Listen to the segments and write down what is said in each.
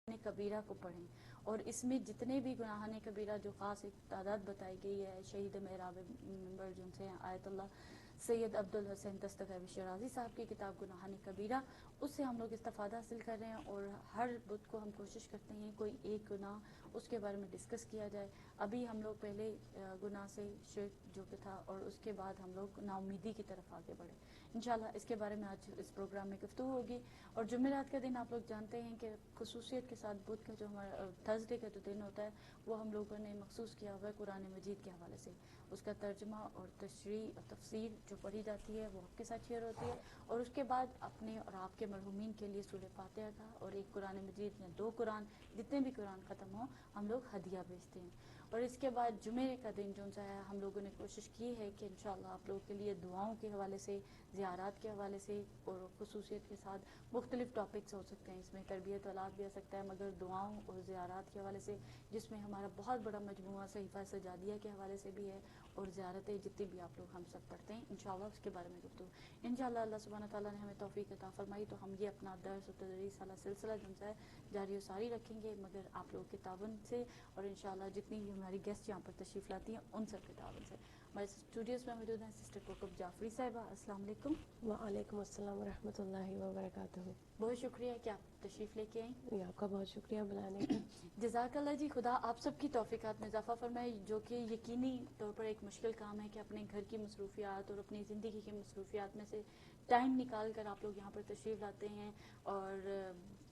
کبیرہ کو پڑھیں، اور اس میں جتنے بھی گناہان کبیرہ جو خاص ایک تعداد بتائی گئی ہے، شہید محراب منبر جن سے آیت اللہ سید عبد الحسین دستگاوی شیرازی صاحب کی کتاب گناہان کبیرہ، اس سے ہم لوگ استفادہ حاصل کر رہے ہیں، اور ہر بدھ کو ہم کوشش کرتے ہیں کوئی ایک گناہ اس کے بارے میں ڈسکس کیا جائے۔ ابھی ہم لوگ پہلے گناہ سے شرک جو کہ تھا، اور اس کے بعد ہم لوگ نا امیدی کی طرف آگے بڑھے۔ انشاءاللہ اس کے بارے میں آج اس پروگرام میں گفتگو ہوگی۔ اور جمعرات کا دن آپ لوگ جانتے ہیں کہ خصوصیت کے ساتھ بدھ کا جو ہمارا تھرسڈے کا جو دن ہوتا ہے وہ ہم لوگوں نے مخصوص کیا ہوا ہے قرآن مجید کے حوالے سے، اس کا ترجمہ اور تشریح اور تفسیر جو پڑھی جاتی ہے وہ آپ کے ساتھ شیئر ہوتی ہے، اور اس کے بعد اپنے اور آپ کے مرحومین کے لیے سورہ فاتحہ کا اور ایک قرآن مجید یا 2 قرآن، جتنے بھی قرآن ختم ہوں ہم لوگ ہدیہ بھیجتے ہیں۔ اور اس کے بعد جمعے کا دن جو سا ہے ہم لوگوں نے کوشش کی ہے کہ انشاءاللہ آپ لوگوں کے لیے دعاؤں کے حوالے سے، زیارات کے حوالے سے، اور خصوصیت کے ساتھ مختلف ٹاپکس ہو سکتے ہیں، اس میں تربیت اولاد بھی آ سکتا ہے، مگر دعاؤں اور زیارات کے حوالے سے جس میں ہمارا بہت بڑا مجموعہ صحیفہ سجادیہ کے حوالے سے بھی ہے، اور زیارتیں جتنی بھی آپ لوگ ہم سب پڑھتے ہیں انشاءاللہ اس کے بارے میں گفتگو انشاءاللہ اللہ سبحانہ تعالیٰ نے ہمیں توفیق عطا فرمائی تو ہم یہ اپنا درس و تدریس والا سلسلہ جو ہے جاری و ساری رکھیں گے، مگر آپ لوگوں کے تعاون سے، اور انشاءاللہ جتنی بھی ہماری گیسٹ یہاں پر تشریف لاتی ہیں ان سب کے تعاون سے۔ ہمارے اسٹوڈیوز میں موجود ہیں سسٹر کوکب جعفری صاحبہ، السلام علیکم۔ وعلیکم السلام ورحمۃ اللہ وبرکاتہ۔ بہت شکریہ کہ آپ تشریف لے کے آئیں۔ آپ کا بہت شکریہ بلانے کا۔ جزاک اللہ جی، خدا آپ سب کی توفیقات میں اضافہ فرمائے، جو کہ یقینی طور پر ایک مشکل کام ہے کہ اپنے گھر کی مصروفیات اور اپنی زندگی کی مصروفیات میں سے ٹائم نکال کر آپ لوگ یہاں پر تشریف لاتے ہیں، اور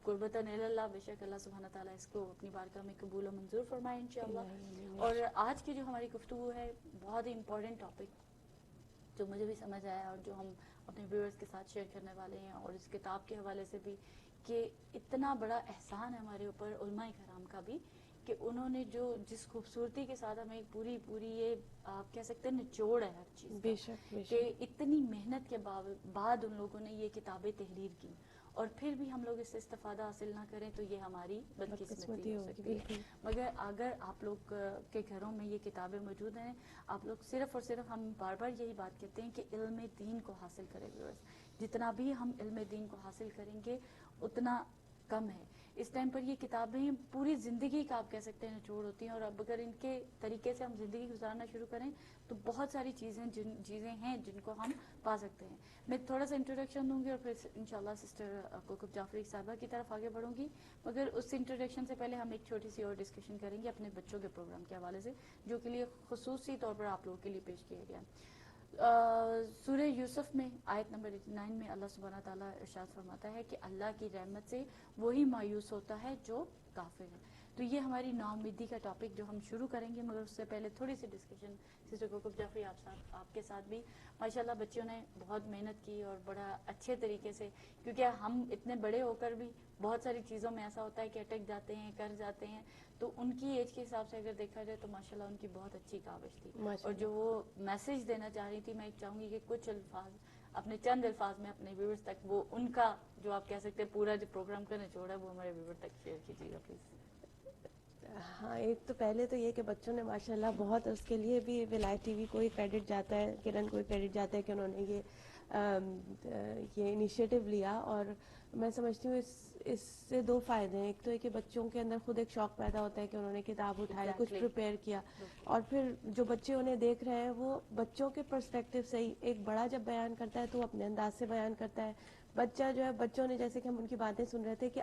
قربتاً اللہ، بے شک اللہ سبحانہ تعالیٰ اس کو اپنی بارگاہ میں قبول و منظور فرمائے انشاءاللہ۔ اور آج کی جو ہماری گفتگو ہے بہت ہی امپورٹنٹ ٹاپک جو مجھے بھی سمجھ آیا اور جو ہم اپنے ویورز کے ساتھ شیئر کرنے والے ہیں، اور اس کتاب کے حوالے سے بھی کہ اتنا بڑا احسان ہے ہمارے اوپر علماء کرام کا بھی کہ انہوں نے جو جس خوبصورتی کے ساتھ ہمیں پوری یہ آپ کہہ سکتے ہیں نچوڑ ہے ہر چیز بے کا، شک بے کہ شک اتنی محنت کے بعد ان لوگوں نے یہ کتابیں تحریر کی، اور پھر بھی ہم لوگ اس سے استفادہ حاصل نہ کریں تو یہ ہماری بدقسمتی ہو ہوگی سکتی ہے۔ بالکل۔ مگر اگر آپ لوگ کے گھروں میں یہ کتابیں موجود ہیں، آپ لوگ صرف اور صرف، ہم بار بار یہی بات کہتے ہیں کہ علم دین کو حاصل کریں ویورز، جتنا بھی ہم علم دین کو حاصل کریں گے اتنا کم ہے۔ اس ٹائم پر یہ کتابیں پوری زندگی کا آپ کہہ سکتے ہیں نچوڑ ہوتی ہیں، اور اب اگر ان کے طریقے سے ہم زندگی گزارنا شروع کریں تو بہت ساری چیزیں ہیں جن کو ہم پا سکتے ہیں۔ میں تھوڑا سا انٹروڈکشن دوں گی اور پھر انشاءاللہ سسٹر کوکب جعفری صاحبہ کی طرف آگے بڑھوں گی، مگر اس انٹروڈکشن سے پہلے ہم ایک چھوٹی سی اور ڈسکشن کریں گے اپنے بچوں کے پروگرام کے حوالے سے، جو کے لیے خصوصی طور پر آپ لوگوں کے لیے پیش کیا گیا ہے۔ سورہ یوسف میں آیت نمبر 89 میں اللہ سبحانہ تعالیٰ ارشاد فرماتا ہے کہ اللہ کی رحمت سے وہی مایوس ہوتا ہے جو کافر ہے۔ تو یہ ہماری ناامیدی کا ٹاپک جو ہم شروع کریں گے، مگر اس سے پہلے تھوڑی سی ڈسکشن سسٹر کوکب جعفری آپ کے ساتھ بھی۔ ماشاءاللہ بچوں نے بہت محنت کی اور بڑا اچھے طریقے سے، کیونکہ ہم اتنے بڑے ہو کر بھی بہت ساری چیزوں میں ایسا ہوتا ہے کہ اٹک جاتے ہیں، کر جاتے ہیں، تو ان کی ایج کے حساب سے اگر دیکھا جائے تو ماشاءاللہ ان کی بہت اچھی کاوش تھی، اور جو وہ میسج دینا چاہ رہی تھی، میں چاہوں گی کہ کچھ الفاظ اپنے چند الفاظ میں اپنے ویورز تک وہ ان کا جو آپ کہہ سکتے ہیں پورا جو پروگرام کا نچوڑ ہے وہ ہمارے ویور تک شیئر کیجیے گا پلیز۔ ہاں، ایک تو پہلے تو یہ کہ بچوں نے ماشاءاللہ بہت، اس کے لیے بھی ولایت ٹی وی کو ہی کریڈٹ جاتا ہے، کرن کو ہی کریڈٹ جاتا ہے کہ انہوں نے یہ انیشیٹو لیا، اور میں سمجھتی ہوں اس سے 2 فائدے ہیں۔ ایک تو ہے کہ بچوں کے اندر خود ایک شوق پیدا ہوتا ہے کہ انہوں نے کتاب اٹھایا، کچھ پریپیئر کیا، اور پھر جو بچے انہیں دیکھ رہے ہیں وہ بچوں کے پرسپیکٹیو سے ہی، ایک بڑا جب بیان کرتا ہے تو وہ اپنے انداز سے بیان کرتا ہے، بچہ جو ہے، بچوں نے جیسے کہ ہم ان کی باتیں سن رہے تھے کہ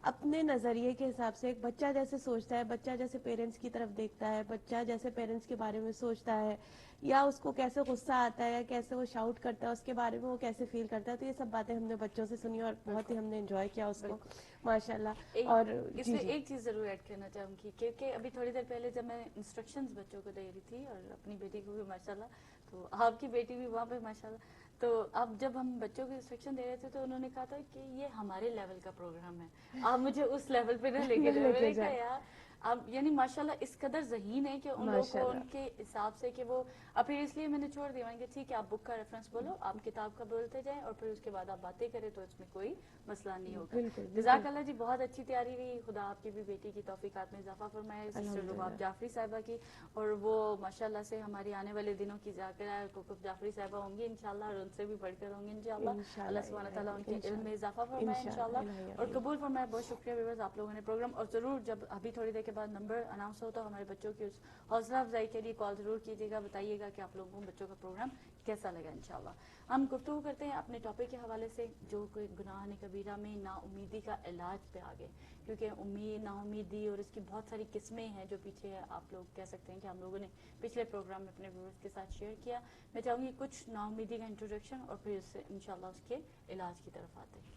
اپنے نظریے کے حساب سے، ایک بچہ جیسے سوچتا ہے، بچہ جیسے پیرنٹس کی طرف دیکھتا ہے، بچہ جیسے پیرنٹس کے بارے میں سوچتا ہے، یا اس کو کیسے غصہ آتا ہے یا کیسے وہ شاؤٹ کرتا ہے، اس کے بارے میں وہ کیسے فیل کرتا ہے، تو یہ سب باتیں ہم نے بچوں سے سنی اور بہت ہی ہم نے انجوائے کیا اس کو ماشاءاللہ۔ اور اس میں ایک چیز ضرور ایڈ کرنا چاہوں گی، کیونکہ ابھی تھوڑی دیر پہلے جب میں انسٹرکشنز بچوں کو دے رہی تھی اور اپنی بیٹی کو بھی ماشاءاللہ، تو آپ کی بیٹی بھی وہاں پہ ماشاءاللہ، تو اب جب ہم بچوں کو انسٹرکشن دے رہے تھے تو انہوں نے کہا تھا کہ یہ ہمارے لیول کا پروگرام ہے، آپ مجھے اس لیول پہ نہ لے کے جائیں۔ میں نے کہا یار اب یعنی ماشاءاللہ اس قدر ذہین ہے کہ ان لوگوں کو ماشاءاللہ. ان کے حساب سے کہ وہ اب پھر اس لیے میں نے چھوڑ دیا کہ ٹھیک ہے آپ بک کا ریفرنس بولو, آپ کتاب کا بولتے جائیں اور پھر اس کے بعد آپ باتیں کریں تو اس میں کوئی مسئلہ نہیں ہوگا. بالکل جزاک بالکل. اللہ جی, بہت اچھی تیاری رہی, خدا آپ کی بھی بیٹی کی توفیقات میں اضافہ فرمائے, سسٹر لباب جعفری صاحبہ کی, اور وہ ماشاءاللہ سے ہماری آنے والے دنوں کی ذاکرہ کوکب جعفری صاحبہ ہوں گی انشاءاللہ, اور ان سے بھی بڑھ کر ہوں گی انشاءاللہ. اللہ سبحانہ تعالیٰ ان کے علم میں اضافہ فرمائے انشاءاللہ اور قبول فرمائے. بہت شکریہ ویورز آپ لوگوں نے پروگرام, اور ضرور جب ابھی تھوڑی دیر کے بعد نمبر اناؤنس ہو تو ہمارے بچوں کی اس حوصلہ افزائی کے لیے کال ضرور کیجیے گا, بتائیے گا کہ آپ لوگوں کو بچوں کا پروگرام کیسا لگا انشاءاللہ. ہم گفتگو کرتے ہیں اپنے ٹاپک کے حوالے سے جو کوئی گناہ کبیرہ میں نا امیدی کا علاج پہ آگے, کیونکہ امید نا امیدی اور اس کی بہت ساری قسمیں ہیں جو پیچھے آپ لوگ کہہ سکتے ہیں کہ ہم لوگوں نے پچھلے پروگرام میں اپنے ویورز کے ساتھ شیئر کیا. میں چاہوں گی کچھ نا امیدی کا انٹروڈکشن اور پھر اس سے انشاءاللہ اس کے علاج کی طرف آتے ہیں.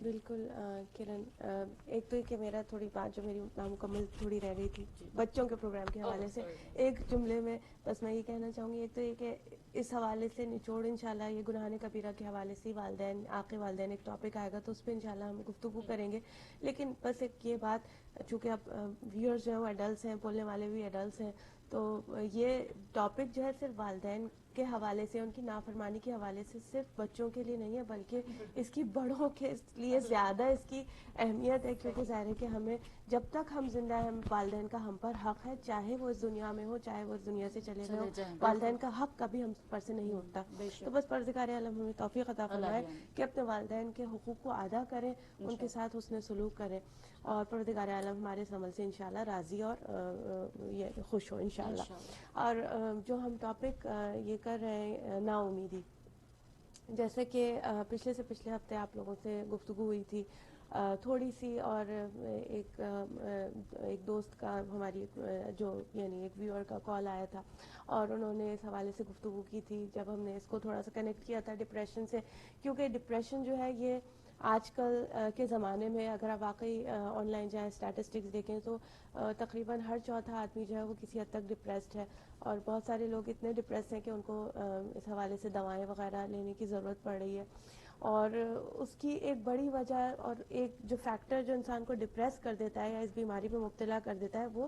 بالکل کرن, ایک تو کہ میرا تھوڑی بات جو میری نامکمل تھوڑی رہ گئی تھی بچوں کے پروگرام کے حوالے سے, ایک جملے میں بس میں یہ کہنا چاہوں گی. ایک تو یہ کہ اس حوالے سے نچوڑ انشاءاللہ یہ گناہ کبیرہ کے حوالے سے والدین آقے والدین ایک ٹاپک آئے گا تو اس پہ انشاءاللہ ہم گفتگو کریں گے. لیکن بس ایک یہ بات, چونکہ اب ویورز جو ہیں وہ ایڈلٹس ہیں, بولنے والے بھی ایڈلٹس ہیں, تو یہ ٹاپک جو ہے صرف والدین کے حوالے سے, ان کی نافرمانی کے حوالے سے صرف بچوں کے لیے نہیں ہے, بلکہ اس کی بڑوں کے لیے زیادہ اس کی اہمیت ہے. کیونکہ ظاہر ہے کہ ہمیں جب تک ہم زندہ ہیں والدین کا ہم پر حق ہے, چاہے وہ اس دنیا میں ہو چاہے وہ اس دنیا سے چلے گئے ہو, والدین کا حق کبھی ہم پر سے نہیں اٹھتا. تو بس پروردگار عالم ہمیں توفیق عطا فرمائے کہ اپنے والدین کے حقوق کو ادا کریں, ان کے ساتھ حسن سلوک کریں, اور پروردگار عالم ہمارے اس عمل سے انشاءاللہ راضی اور یہ خوش ہو انشاءاللہ. اور جو ہم ٹاپک یہ کر رہے ہیں نا امیدی, جیسے کہ پچھلے سے پچھلے ہفتے آپ لوگوں سے گفتگو ہوئی تھی تھوڑی سی, اور ایک دوست کا ہماری جو یعنی ایک ویور کا کال آیا تھا اور انہوں نے اس حوالے سے گفتگو کی تھی. جب ہم نے اس کو تھوڑا سا کنیکٹ کیا تھا ڈپریشن سے, کیونکہ ڈپریشن جو ہے یہ آج کل کے زمانے میں اگر آپ واقعی آن لائن جائیں اسٹیٹسٹکس دیکھیں تو تقریباً ہر چوتھا آدمی جو ہے وہ کسی حد تک ڈپریسڈ ہے, اور بہت سارے لوگ اتنے ڈپریس ہیں کہ ان کو اس حوالے سے دوائیں وغیرہ لینے کی ضرورت پڑ رہی ہے. اور اس کی ایک بڑی وجہ اور ایک جو فیکٹر جو انسان کو ڈپریس کر دیتا ہے یا اس بیماری میں مبتلا کر دیتا ہے وہ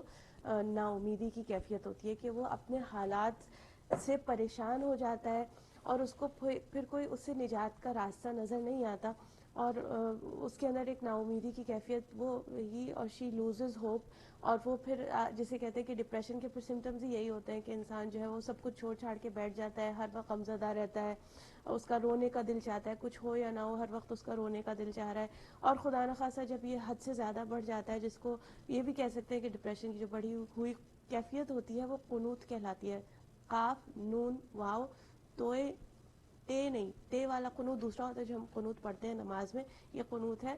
نا امیدی کی کیفیت ہوتی ہے, کہ وہ اپنے حالات سے پریشان ہو جاتا ہے اور اس کو پھر کوئی اس سے نجات کا راستہ نظر نہیں آتا, اور اس کے اندر ایک نا امیدی کی کیفیت, وہ ہی اور شی لوزز ہوپ, اور وہ پھر جسے کہتے ہیں کہ ڈپریشن کے پھر سمٹمز ہی یہی ہوتے ہیں کہ انسان جو ہے وہ سب کچھ چھوڑ چھاڑ کے بیٹھ جاتا ہے, ہر وقت غمزدہ رہتا ہے, اس کا رونے کا دل چاہتا ہے, کچھ ہو یا نہ ہو ہر وقت اس کا رونے کا دل چاہ رہا ہے. اور خدا نخواستہ جب یہ حد سے زیادہ بڑھ جاتا ہے, جس کو یہ بھی کہہ سکتے ہیں کہ ڈپریشن کی جو بڑھی ہوئی کیفیت ہوتی ہے وہ قنوت کہلاتی ہے. قاف نون واو توئے ٹے نہیں, ٹے والا قنوت دوسرا ہوتا ہے جو ہم قنوت پڑھتے ہیں نماز میں, یہ قنوت ہے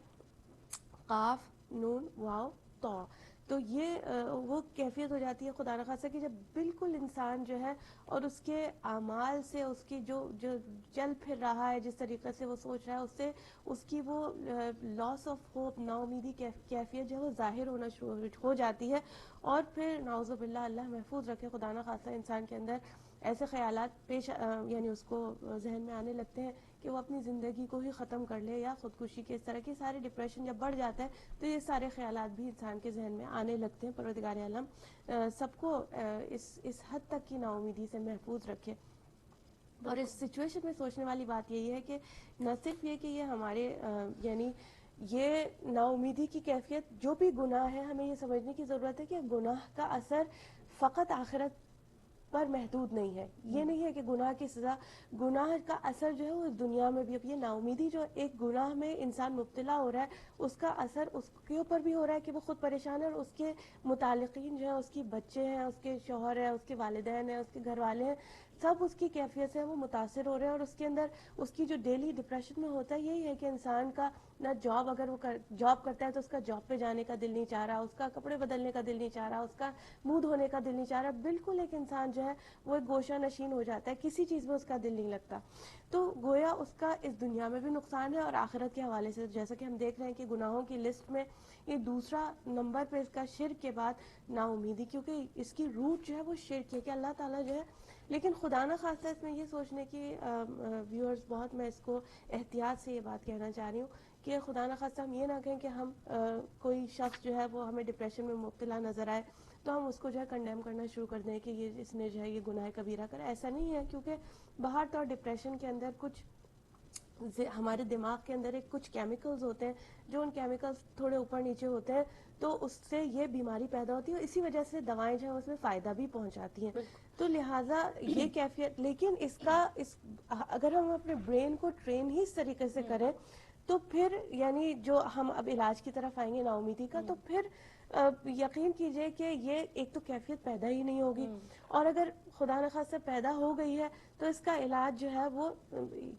قاف نون واو تو. تو یہ وہ کیفیت ہو جاتی ہے خدا نخواستہ کہ جب بالکل انسان جو ہے اور اس کے اعمال سے اس کی جو چل پھر رہا ہے, جس طریقے سے وہ سوچ رہا ہے, اس سے اس کی وہ لاس آف ہوپ, نا امیدی کیفیت جو ہے وہ ظاہر ہونا شروع ہو جاتی ہے. اور پھر نعوذ باللہ, اللہ محفوظ رکھے, خدا نخواستہ انسان کے اندر ایسے خیالات یعنی اس کو ذہن میں آنے لگتے ہیں کہ وہ اپنی زندگی کو ہی ختم کر لے یا خودکشی کے, اس طرح کے سارے ڈپریشن جب بڑھ جاتا ہے تو یہ سارے خیالات بھی انسان کے ذہن میں آنے لگتے ہیں. پروردگار عالم سب کو اس حد تک کی نا امیدی سے محفوظ رکھے. اور اس سچویشن میں سوچنے والی بات یہی ہے کہ نہ صرف یہ کہ یہ ہمارے یعنی یہ نا امیدی کی کیفیت, جو بھی گناہ ہے ہمیں یہ سمجھنے کی ضرورت ہے کہ گناہ کا اثر فقط آخرت پر محدود نہیں ہے. یہ نہیں ہے کہ گناہ کی سزا, گناہ کا اثر جو ہے وہ دنیا میں بھی, اب یہ نا امیدی جو ایک گناہ میں انسان مبتلا ہو رہا ہے اس کا اثر اس کے اوپر بھی ہو رہا ہے کہ وہ خود پریشان ہے, اور اس کے متعلقین جو ہیں, اس کی بچے ہیں, اس کے شوہر ہیں, اس کے والدین ہیں, اس کے گھر والے ہیں, سب اس کی کیفیت سے وہ متاثر ہو رہے ہیں. اور اس کے اندر اس کی جو ڈیلی ڈپریشن میں ہوتا ہے یہی ہے کہ انسان کا نہ جاب, اگر وہ جاب کرتا ہے تو اس کا جاب پہ جانے کا دل نہیں چاہ رہا, اس کا کپڑے بدلنے کا دل نہیں چاہ رہا, اس کا منہ دھونے کا دل نہیں چاہ رہا, بالکل ایک انسان جو ہے وہ ایک گوشہ نشین ہو جاتا ہے, کسی چیز میں اس کا دل نہیں لگتا. تو گویا اس کا اس دنیا میں بھی نقصان ہے اور آخرت کے حوالے سے جیسا کہ ہم دیکھ رہے ہیں کہ گناہوں کی لسٹ میں یہ دوسرا نمبر پہ اس کا شرک کے بعد نا امیدی, کیونکہ اس کی روٹ جو ہے وہ شرک ہے کہ اللہ تعالیٰ جو ہے. لیکن خدا نہ خواستہ اس میں یہ سوچنے کی ویورز بہت, میں اس کو احتیاط سے یہ بات کہنا چاہ رہی ہوں کہ خدا نخواستہ ہم یہ نہ کہیں کہ ہم کوئی شخص جو ہے وہ ہمیں ڈپریشن میں مبتلا نظر آئے تو ہم اس کو جو ہے کنڈیم کرنا شروع کر دیں کہ یہ اس نے جو ہے یہ گناہ کبیرہ کرا. ایسا نہیں ہے, کیونکہ باہر تو ڈپریشن کے اندر کچھ ہمارے دماغ کے اندر ایک کچھ کیمیکلز ہوتے ہیں, جو ان کیمیکلز تھوڑے اوپر نیچے ہوتے ہیں تو اس سے یہ بیماری پیدا ہوتی ہے, اور اسی وجہ سے دوائیں جو ہیں اس میں فائدہ بھی پہنچاتی ہیں. تو لہٰذا یہ کیفیت, لیکن اگر ہم اپنے برین کو ٹرین ہی اس طریقے سے کریں تو پھر یعنی جو ہم اب علاج کی طرف آئیں گے نا امیدی کا, تو پھر یقین کیجئے کہ یہ ایک تو کیفیت پیدا ہی نہیں ہوگی, اور اگر خدا نخواستہ پیدا ہو گئی ہے تو اس کا علاج جو ہے وہ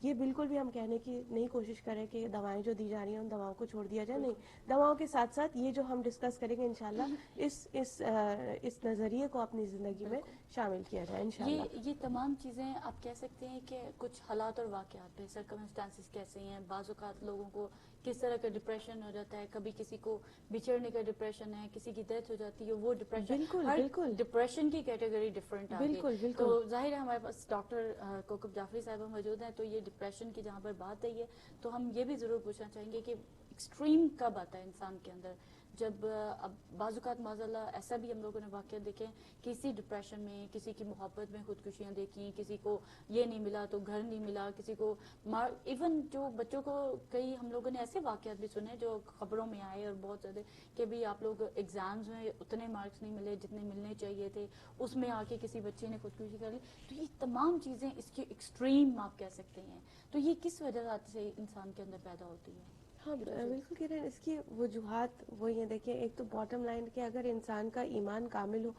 یہ بالکل بھی ہم کہنے کی نہیں کوشش کریں کہ دوائیں جو دی جا رہی ہیں ان دواؤں کو چھوڑ دیا جائے. نہیں, دواؤں کے ساتھ ساتھ یہ جو ہم ڈسکس کریں گے انشاءاللہ اس نظریے کو اپنی زندگی میں شامل کیا جائے انشاءاللہ. یہ تمام چیزیں آپ کہہ سکتے ہیں کہ کچھ حالات اور واقعات پہ سرکمسٹانسز کیسے ہیں. بعض اوقات لوگوں کو کس طرح کا ڈپریشن ہو جاتا ہے, کبھی کسی کو بچھڑنے کا ڈپریشن ہے, کسی کی ڈیتھ ہو جاتی ہے, وہ ڈپریشن, بالکل ہر بالکل ڈپریشن کی کیٹیگری ڈفرینٹ آگے. بالکل بالکل تو ظاہر ہے ہمارے پاس ڈاکٹر کوکب جعفری صاحبہ موجود ہیں, تو یہ ڈپریشن کی جہاں پر بات ہے تو ہم یہ بھی ضرور پوچھنا چاہیں گے کہ ایکسٹریم کب آتا ہے انسان کے اندر, جب اب بعض اوقات معاذ اللہ ایسا بھی ہم لوگوں نے واقعات دیکھے, کسی ڈپریشن میں, کسی کی محبت میں خودکشیاں دیکھی, کسی کو یہ نہیں ملا تو گھر نہیں ملا, کسی کو ایون جو بچوں کو کئی ہم لوگوں نے ایسے واقعات بھی سنے جو خبروں میں آئے اور بہت زیادہ کہ بھی آپ لوگ ایگزامز میں اتنے مارکس نہیں ملے جتنے ملنے چاہیے تھے, اس میں آ کے کسی بچے نے خودکشی کر لی. تو یہ تمام چیزیں اس کی ایکسٹریم آپ کہہ سکتے ہیں. تو یہ کس وجہ سے انسان کے اندر پیدا ہوتی ہے؟ ہاں بالکل کہہ رہے ہیں. اس کی وجوہات وہ یہ دیکھیں, ایک تو باٹم لائن کہ اگر انسان کا ایمان کامل ہو,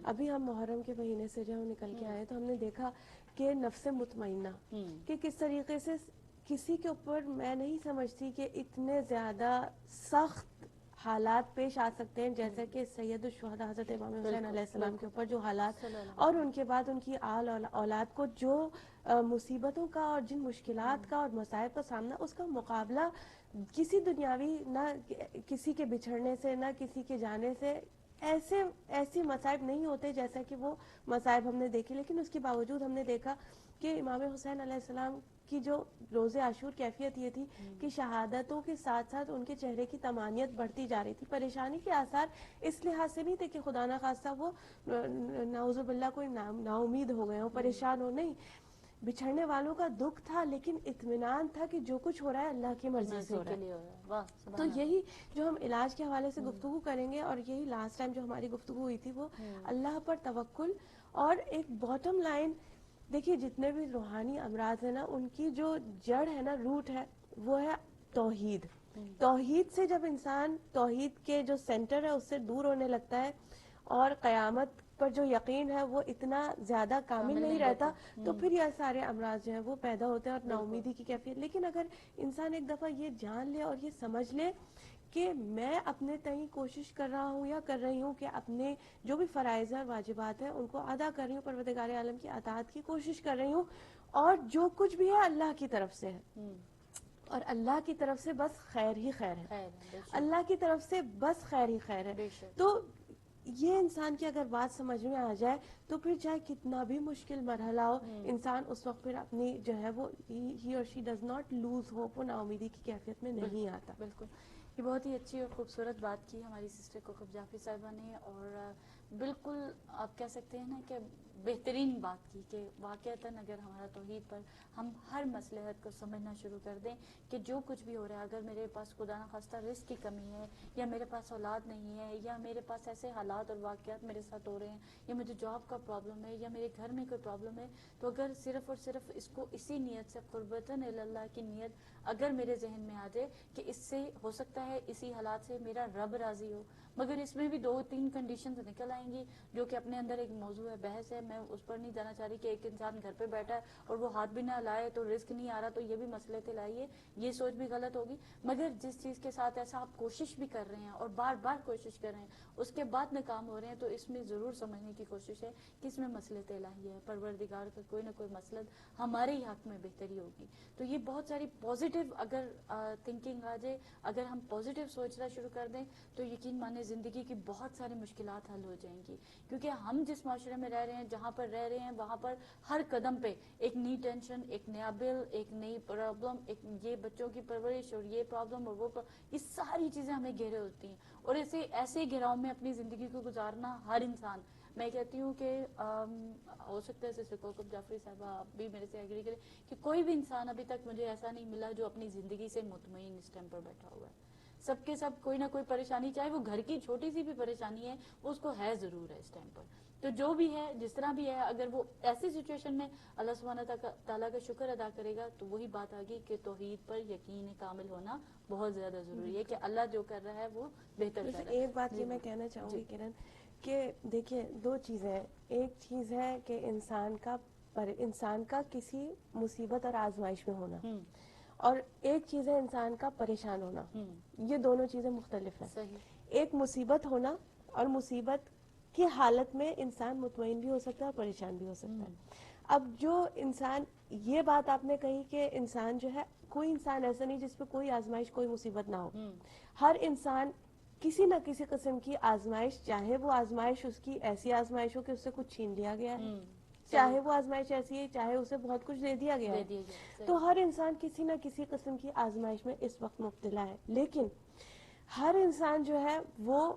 ابھی ہم محرم کے مہینے سے جو نکل کے آئے تو ہم نے دیکھا کہ نفس مطمئنہ کہ کس طریقے سے کسی کے اوپر, میں نہیں سمجھتی کہ اتنے زیادہ سخت حالات پیش آ سکتے ہیں جیسے کہ سید الشہداء حضرت امام حسین علیہ السلام کے اوپر جو حالات, اور ان کے بعد ان کی اولاد کو جو مصیبتوں کا اور جن مشکلات کا اور مصائب کا سامنا, اس کا مقابلہ کسی دنیاوی, نہ کسی کے بچھڑنے سے نہ کسی کے جانے سے, ایسی مصائب نہیں ہوتے جیسا کہ وہ مصائب ہم نے دیکھے. لیکن اس کے باوجود ہم نے دیکھا کہ امام حسین علیہ السلام کی جو روز عاشور کیفیت یہ تھی کہ شہادتوں کے ساتھ ساتھ ان کے چہرے کی طمانیت بڑھتی جا رہی تھی. پریشانی کے آثار اس لحاظ سے نہیں تھے کہ خدا نخواستہ وہ نعوذ باللہ کوئی نا امید ہو گئے ہو, پریشان ہو, نہیں, بچھڑنے والوں کا دکھ تھا لیکن اطمینان تھا کہ جو کچھ ہو رہا ہے اللہ کی مرضی سے ہو رہا ہے. تو یہی جو ہم علاج کے حوالے سے گفتگو کریں گے, اور یہی لاسٹ ٹائم جو ہماری گفتگو ہوئی تھی وہ اللہ پر توکل, اور ایک باٹم لائن دیکھیے جتنے بھی روحانی امراض ہیں نا, ان کی جو جڑ ہے نا, روٹ ہے, وہ ہے توحید. توحید سے جب انسان توحید کے جو سینٹر ہے اس سے دور ہونے لگتا ہے, اور قیامت پر جو یقین ہے وہ اتنا زیادہ کامل نہیں رہتا, تو پھر یہ سارے امراض جو ہیں وہ پیدا ہوتے ہیں, اور نا امیدی کی کیفیت. لیکن اگر انسان ایک دفعہ یہ جان لے اور یہ سمجھ لے کہ میں اپنے تئیں کوشش کر رہا ہوں یا کر رہی ہوں کہ اپنے جو بھی فرائض ہیں واجبات ہیں ان کو ادا کر رہی ہوں, پروردگار عالم کی اطاعت کی کوشش کر رہی ہوں, اور جو کچھ بھی ہے اللہ کی طرف سے ہے, اور اللہ کی طرف سے بس خیر ہی خیر ہے, اللہ کی طرف سے بس خیر ہی خیر ہے. تو یہ انسان کی اگر بات سمجھ میں آ جائے تو پھر چاہے کتنا بھی مشکل مرحلہ ہو, انسان اس وقت پھر اپنی جو ہے وہ ہی اور she does not lose hope, وہ نا امیدی کی کیفیت میں نہیں آتا. بالکل, یہ بہت ہی اچھی اور خوبصورت بات کی ہماری سسٹر کوکب جعفری صاحبہ نے, اور بالکل آپ کہہ سکتے ہیں نا کہ بہترین بات کی کہ واقعتاً اگر ہمارا توحید پر ہم ہر مصلحت کو سمجھنا شروع کر دیں کہ جو کچھ بھی ہو رہا ہے, اگر میرے پاس خدا نخواستہ رزق کی کمی ہے, یا میرے پاس اولاد نہیں ہے, یا میرے پاس ایسے حالات اور واقعات میرے ساتھ ہو رہے ہیں, یا مجھے جاب کا پرابلم ہے, یا میرے گھر میں کوئی پرابلم ہے, تو اگر صرف اور صرف اس کو اسی نیت سے, قربتاً اللہ کی نیت اگر میرے ذہن میں آ جائے کہ اس سے ہو سکتا ہے اسی حالات سے میرا رب راضی ہو, مگر اس میں بھی 2-3 کنڈیشنز نکل آئیں گی جو کہ اپنے اندر ایک موضوع ہے, بحث ہے, میں اس پر نہیں جانا چاہ رہی کہ ایک انسان گھر پہ بیٹھا ہے اور وہ ہاتھ بھی نہ لائے تو رزق نہیں آ رہا تو یہ بھی مسئلے تھے لائیے, یہ سوچ بھی غلط ہوگی. مگر جس چیز کے ساتھ ایسا آپ کوشش بھی کر رہے ہیں اور بار بار کوشش کر رہے ہیں, اس کے بعد ناکام ہو رہے ہیں, تو اس میں ضرور سمجھنے کی کوشش ہے کہ اس میں مسئلہ الہی ہے, پروردگار کا کوئی نہ کوئی مسئلہ ہمارے ہی حق میں بہتری ہوگی. تو یہ بہت ساری پازیٹیو اگر تھنکنگ آ جائے, اگر ہم پازیٹیو سوچنا شروع کر دیں تو یقین مانے زندگی کی بہت ساری مشکلات حل ہو جائیں جائیں گی. کیونکہ ہم جس معاشرے میں رہ رہے ہیں, جہاں پر رہ رہے ہیں, وہاں پر ہر قدم پہ ایک نئی ٹینشن, ایک نیا بل, ایک نئی پرابلم, ایک یہ بچوں کی پرورش اور یہ پرابلم اور وہ یہ ساری چیزیں ہمیں گھیرے ہوتی ہیں. اور ایسے گھیراؤ میں اپنی زندگی کو گزارنا ہر انسان, میں کہتی ہوں کہ ہو سکتا ہے سسٹر کوکب جعفری صاحبہ آپ بھی میرے سے ایگری کریں کہ کوئی بھی انسان ابھی تک مجھے ایسا نہیں ملا جو اپنی زندگی سے مطمئن اس ٹائم پر بیٹھا ہوا ہے. سب کے سب کوئی نہ کوئی پریشانی, چاہے وہ گھر کی چھوٹی سی بھی پریشانی ہے, وہ اس کو ہے ضرور ہے اس ٹائم پر. تو جو بھی ہے, جس طرح بھی ہے, اگر وہ ایسی سچویشن میں اللہ سبحانہ تعالیٰ کا شکر ادا کرے گا, تو وہی بات آگی کہ توحید پر یقین کامل ہونا بہت زیادہ ضروری ہے کہ اللہ جو کر رہا ہے وہ بہتر کر رہا ہے. ایک بات یہ میں کہنا چاہوں گی کرن کہ دیکھیے دو چیزیں ہیں. ایک چیز ہے کہ انسان کا کسی مصیبت اور آزمائش میں ہونا, اور ایک چیز ہے انسان کا پریشان ہونا. یہ دونوں چیزیں مختلف ہیں. ایک مصیبت ہونا, اور مصیبت کی حالت میں انسان مطمئن بھی ہو سکتا ہے اور پریشان بھی ہو سکتا ہے. اب جو انسان, یہ بات آپ نے کہی کہ انسان جو ہے, کوئی انسان ایسا نہیں جس پہ کوئی آزمائش کوئی مصیبت نہ ہو. ہر انسان کسی نہ کسی قسم کی آزمائش, چاہے وہ آزمائش اس کی ایسی آزمائش ہو کہ اس سے کچھ چھین لیا گیا ہے, چاہے وہ آزمائش ایسی ہے چاہے اسے بہت کچھ دے دیا گیا ہے, تو ہر انسان کسی نہ کسی قسم کی آزمائش میں اس وقت مبتلا ہے. لیکن ہر انسان جو ہے وہ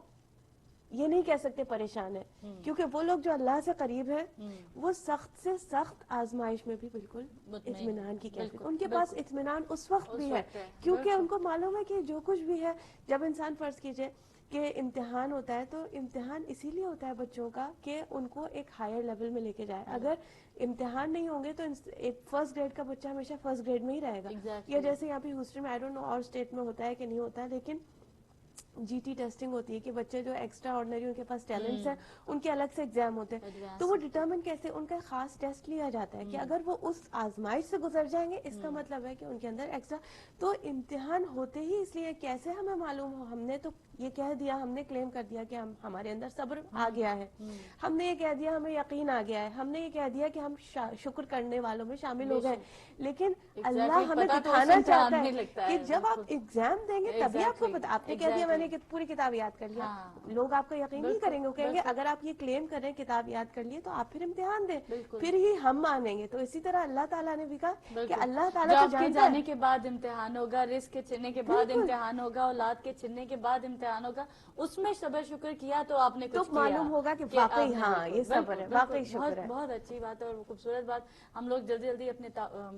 یہ نہیں کہہ سکتے پریشان ہے, کیونکہ وہ لوگ جو اللہ سے قریب ہیں وہ سخت سے سخت آزمائش میں بھی بالکل اطمینان کی کیفیت, ان کے پاس اطمینان اس وقت بھی ہے کیونکہ ان کو معلوم ہے کہ جو کچھ بھی ہے, جب انسان فرض کیجئے کہ امتحان ہوتا ہے, تو امتحان اسی لیے ہوتا ہے بچوں کا کہ ان کو ایک ہائر لیول میں لے کے جائے. اگر امتحان نہیں ہوں گے تو ایک فرسٹ گریڈ کا بچہ ہمیشہ فرسٹ گریڈ میں ہی رہے گا. یا جیسے یہاں پہ ہیوسٹن میں, آئی ڈونٹ نو اور اسٹیٹ میں ہوتا ہے کہ نہیں ہوتا ہے, لیکن جی ٹی ٹیسٹنگ ہوتی ہے کہ بچے جو ایکسٹرا آرڈنری ان کے پاس ٹیلنٹس ہیں ان کے الگ سے ایگزام ہوتے ہیں, تو وہ ڈٹرمن کیسے, ان کا خاص ٹیسٹ لیا جاتا ہے کہ اگر وہ اس آزمائش سے گزر جائیں گے, اس کا مطلب ہے کہ ان کے اندر ایکسٹرا. تو امتحان ہوتے ہی اس لیے کیسے ہمیں معلوم ہو, ہم نے تو یہ کہہ دیا, ہم نے کلیم کر دیا کہ ہمارے اندر صبر آ گیا ہے, ہم نے یہ کہہ دیا ہمیں یقین آ گیا ہے, ہم نے یہ کہہ دیا کہ ہم شکر کرنے والوں میں شامل ہو گئے. لیکن اللہ ہمیں دکھانا چاہتا ہے کہ جب آپ ایگزام دیں گے تبھی آپ کو پتا. آپ نے کہہ دیا میں نے پوری کتاب یاد کر لیا, لوگ آپ کا یقین نہیں کریں گے, وہ کہیں گے اگر آپ یہ کلیم کر رہے ہیں کتاب یاد کر لیے تو آپ پھر امتحان دیں, پھر ہی ہم مانیں گے. تو اسی طرح اللہ تعالیٰ نے بھی کہا کہ اللہ تعالیٰ تو جانتا ہے جانے کے بعد امتحان ہوگا, رزق کے چھننے کے بعد امتحان ہوگا, اولاد کے چھننے کے بعد امتحان ہوگا, اس میں صبر شکر کیا تو آپ نے کچھ کیا, معلوم ہوگا کہ واقعی ہاں یہ صبر ہے, واقعی شکر ہے. بہت اچھی بات ہے اور خوبصورت بات. ہم لوگ جلدی جلدی اپنے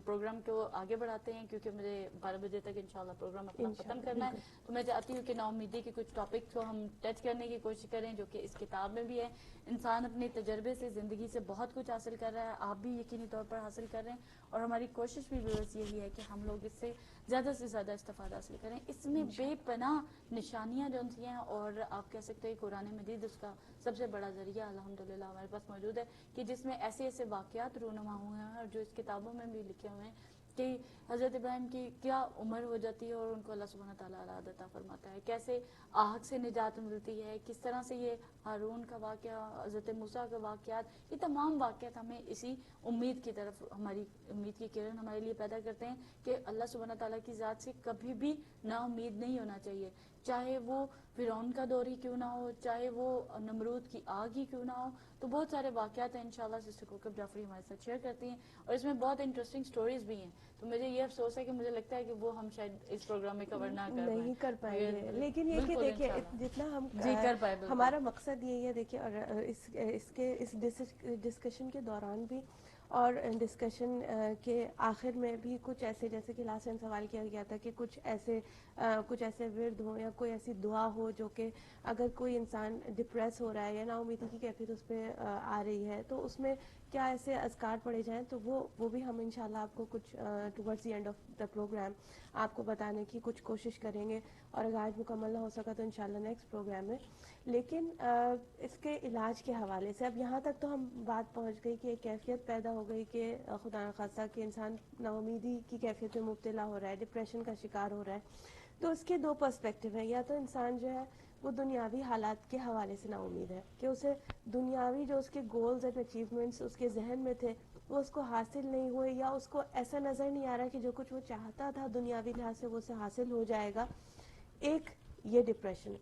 پروگرام کو آگے بڑھاتے ہیں کیونکہ مجھے 12 بجے تک انشاءاللہ پروگرام اپنا ختم کرنا ہے. تو میں چاہتی ہوں کہ نا امیدی کے کچھ ٹاپک کو ہم ٹچ کرنے کی کوشش کریں جو کہ اس کتاب میں بھی ہے. انسان اپنے تجربے سے زندگی سے بہت کچھ حاصل کر رہا ہے, آپ بھی یقینی طور پر حاصل کر رہے ہیں, اور ہماری کوشش بھی بس یہی ہے کہ ہم لوگ اس سے زیادہ استفادہ حاصل کریں. اس میں بے پناہ نشانیاں جو ہیں, اور آپ کہہ سکتے ہیں قرآن مجید اس کا سب سے بڑا ذریعہ الحمدللہ ہمارے پاس موجود ہے کہ جس میں ایسے ایسے واقعات رونما ہوئے ہیں, اور جو اس کتابوں میں بھی لکھے ہوئے ہیں کہ حضرت ابراہیم کی کیا عمر ہو جاتی ہے اور ان کو اللہ سبحانہ تعالیٰ اولاد عطا فرماتا ہے, کیسے آگ سے نجات ملتی ہے, کس طرح سے یہ ہارون کا واقعہ, حضرت موسیٰ کا واقعات, یہ تمام واقعات ہمیں اسی امید کی طرف, ہماری امید کی کرن ہمارے لیے پیدا کرتے ہیں کہ اللہ سبحانہ تعالیٰ کی ذات سے کبھی بھی نا امید نہیں ہونا چاہیے, چاہے وہ فرعون کا دور ہی کیوں نہ ہو, چاہے وہ نمرود کی آگ ہی کیوں نہ ہو. تو بہت سارے واقعات ہیں انشاءاللہ سسٹر کوکب جعفری ہمارے ساتھ شیئر کرتی ہیں, اور اس میں بہت انٹرسٹنگ سٹوریز بھی ہیں. تو مجھے یہ افسوس ہے کہ مجھے لگتا ہے کہ وہ ہم شاید اس پروگرام میں کور نہیں کر پائیں گے, لیکن یہ کہ دیکھیے جتنا ہم ہمارا مقصد یہی ہے, دیکھیے, اور اس ڈسکشن کے دوران بھی اور ڈسکشن کے آخر میں بھی کچھ ایسے, جیسے کہ لاسٹ ٹائم سوال کیا گیا تھا کہ کچھ ایسے ورد ہوں یا کوئی ایسی دعا ہو جو کہ اگر کوئی انسان ڈپریس ہو رہا ہے یا نا امیدی کی کیفیت اس پہ آ رہی ہے تو اس میں کیا ایسے اذکار پڑھے جائیں. تو وہ بھی ہم انشاءاللہ آپ کو کچھ towards the end of the programme آپ کو بتانے کی کچھ کوشش کریں گے, اور اگر آج مکمل نہ ہو سکا تو انشاءاللہ نیکسٹ پروگرام میں. لیکن اس کے علاج کے حوالے سے اب یہاں تک تو ہم بات پہنچ گئی کہ ایک کیفیت پیدا ہو گئی کہ خدا نخواستہ کہ انسان نا امیدی کی کیفیت میں مبتلا ہو رہا ہے, ڈپریشن کا شکار ہو رہا ہے. تو اس کے دو پرسپیکٹیو ہیں, یا تو انسان جو ہے وہ دنیاوی حالات کے حوالے سے نا امید ہے کہ اسے دنیاوی جو اس کے گولز اینڈ اچیومنٹس اس کے ذہن میں تھے وہ اس کو حاصل نہیں ہوئے, یا اس کو ایسا نظر نہیں آ رہا کہ جو کچھ وہ چاہتا تھا دنیاوی لحاظ سے وہ اسے حاصل ہو جائے گا. ایک یہ ڈپریشن.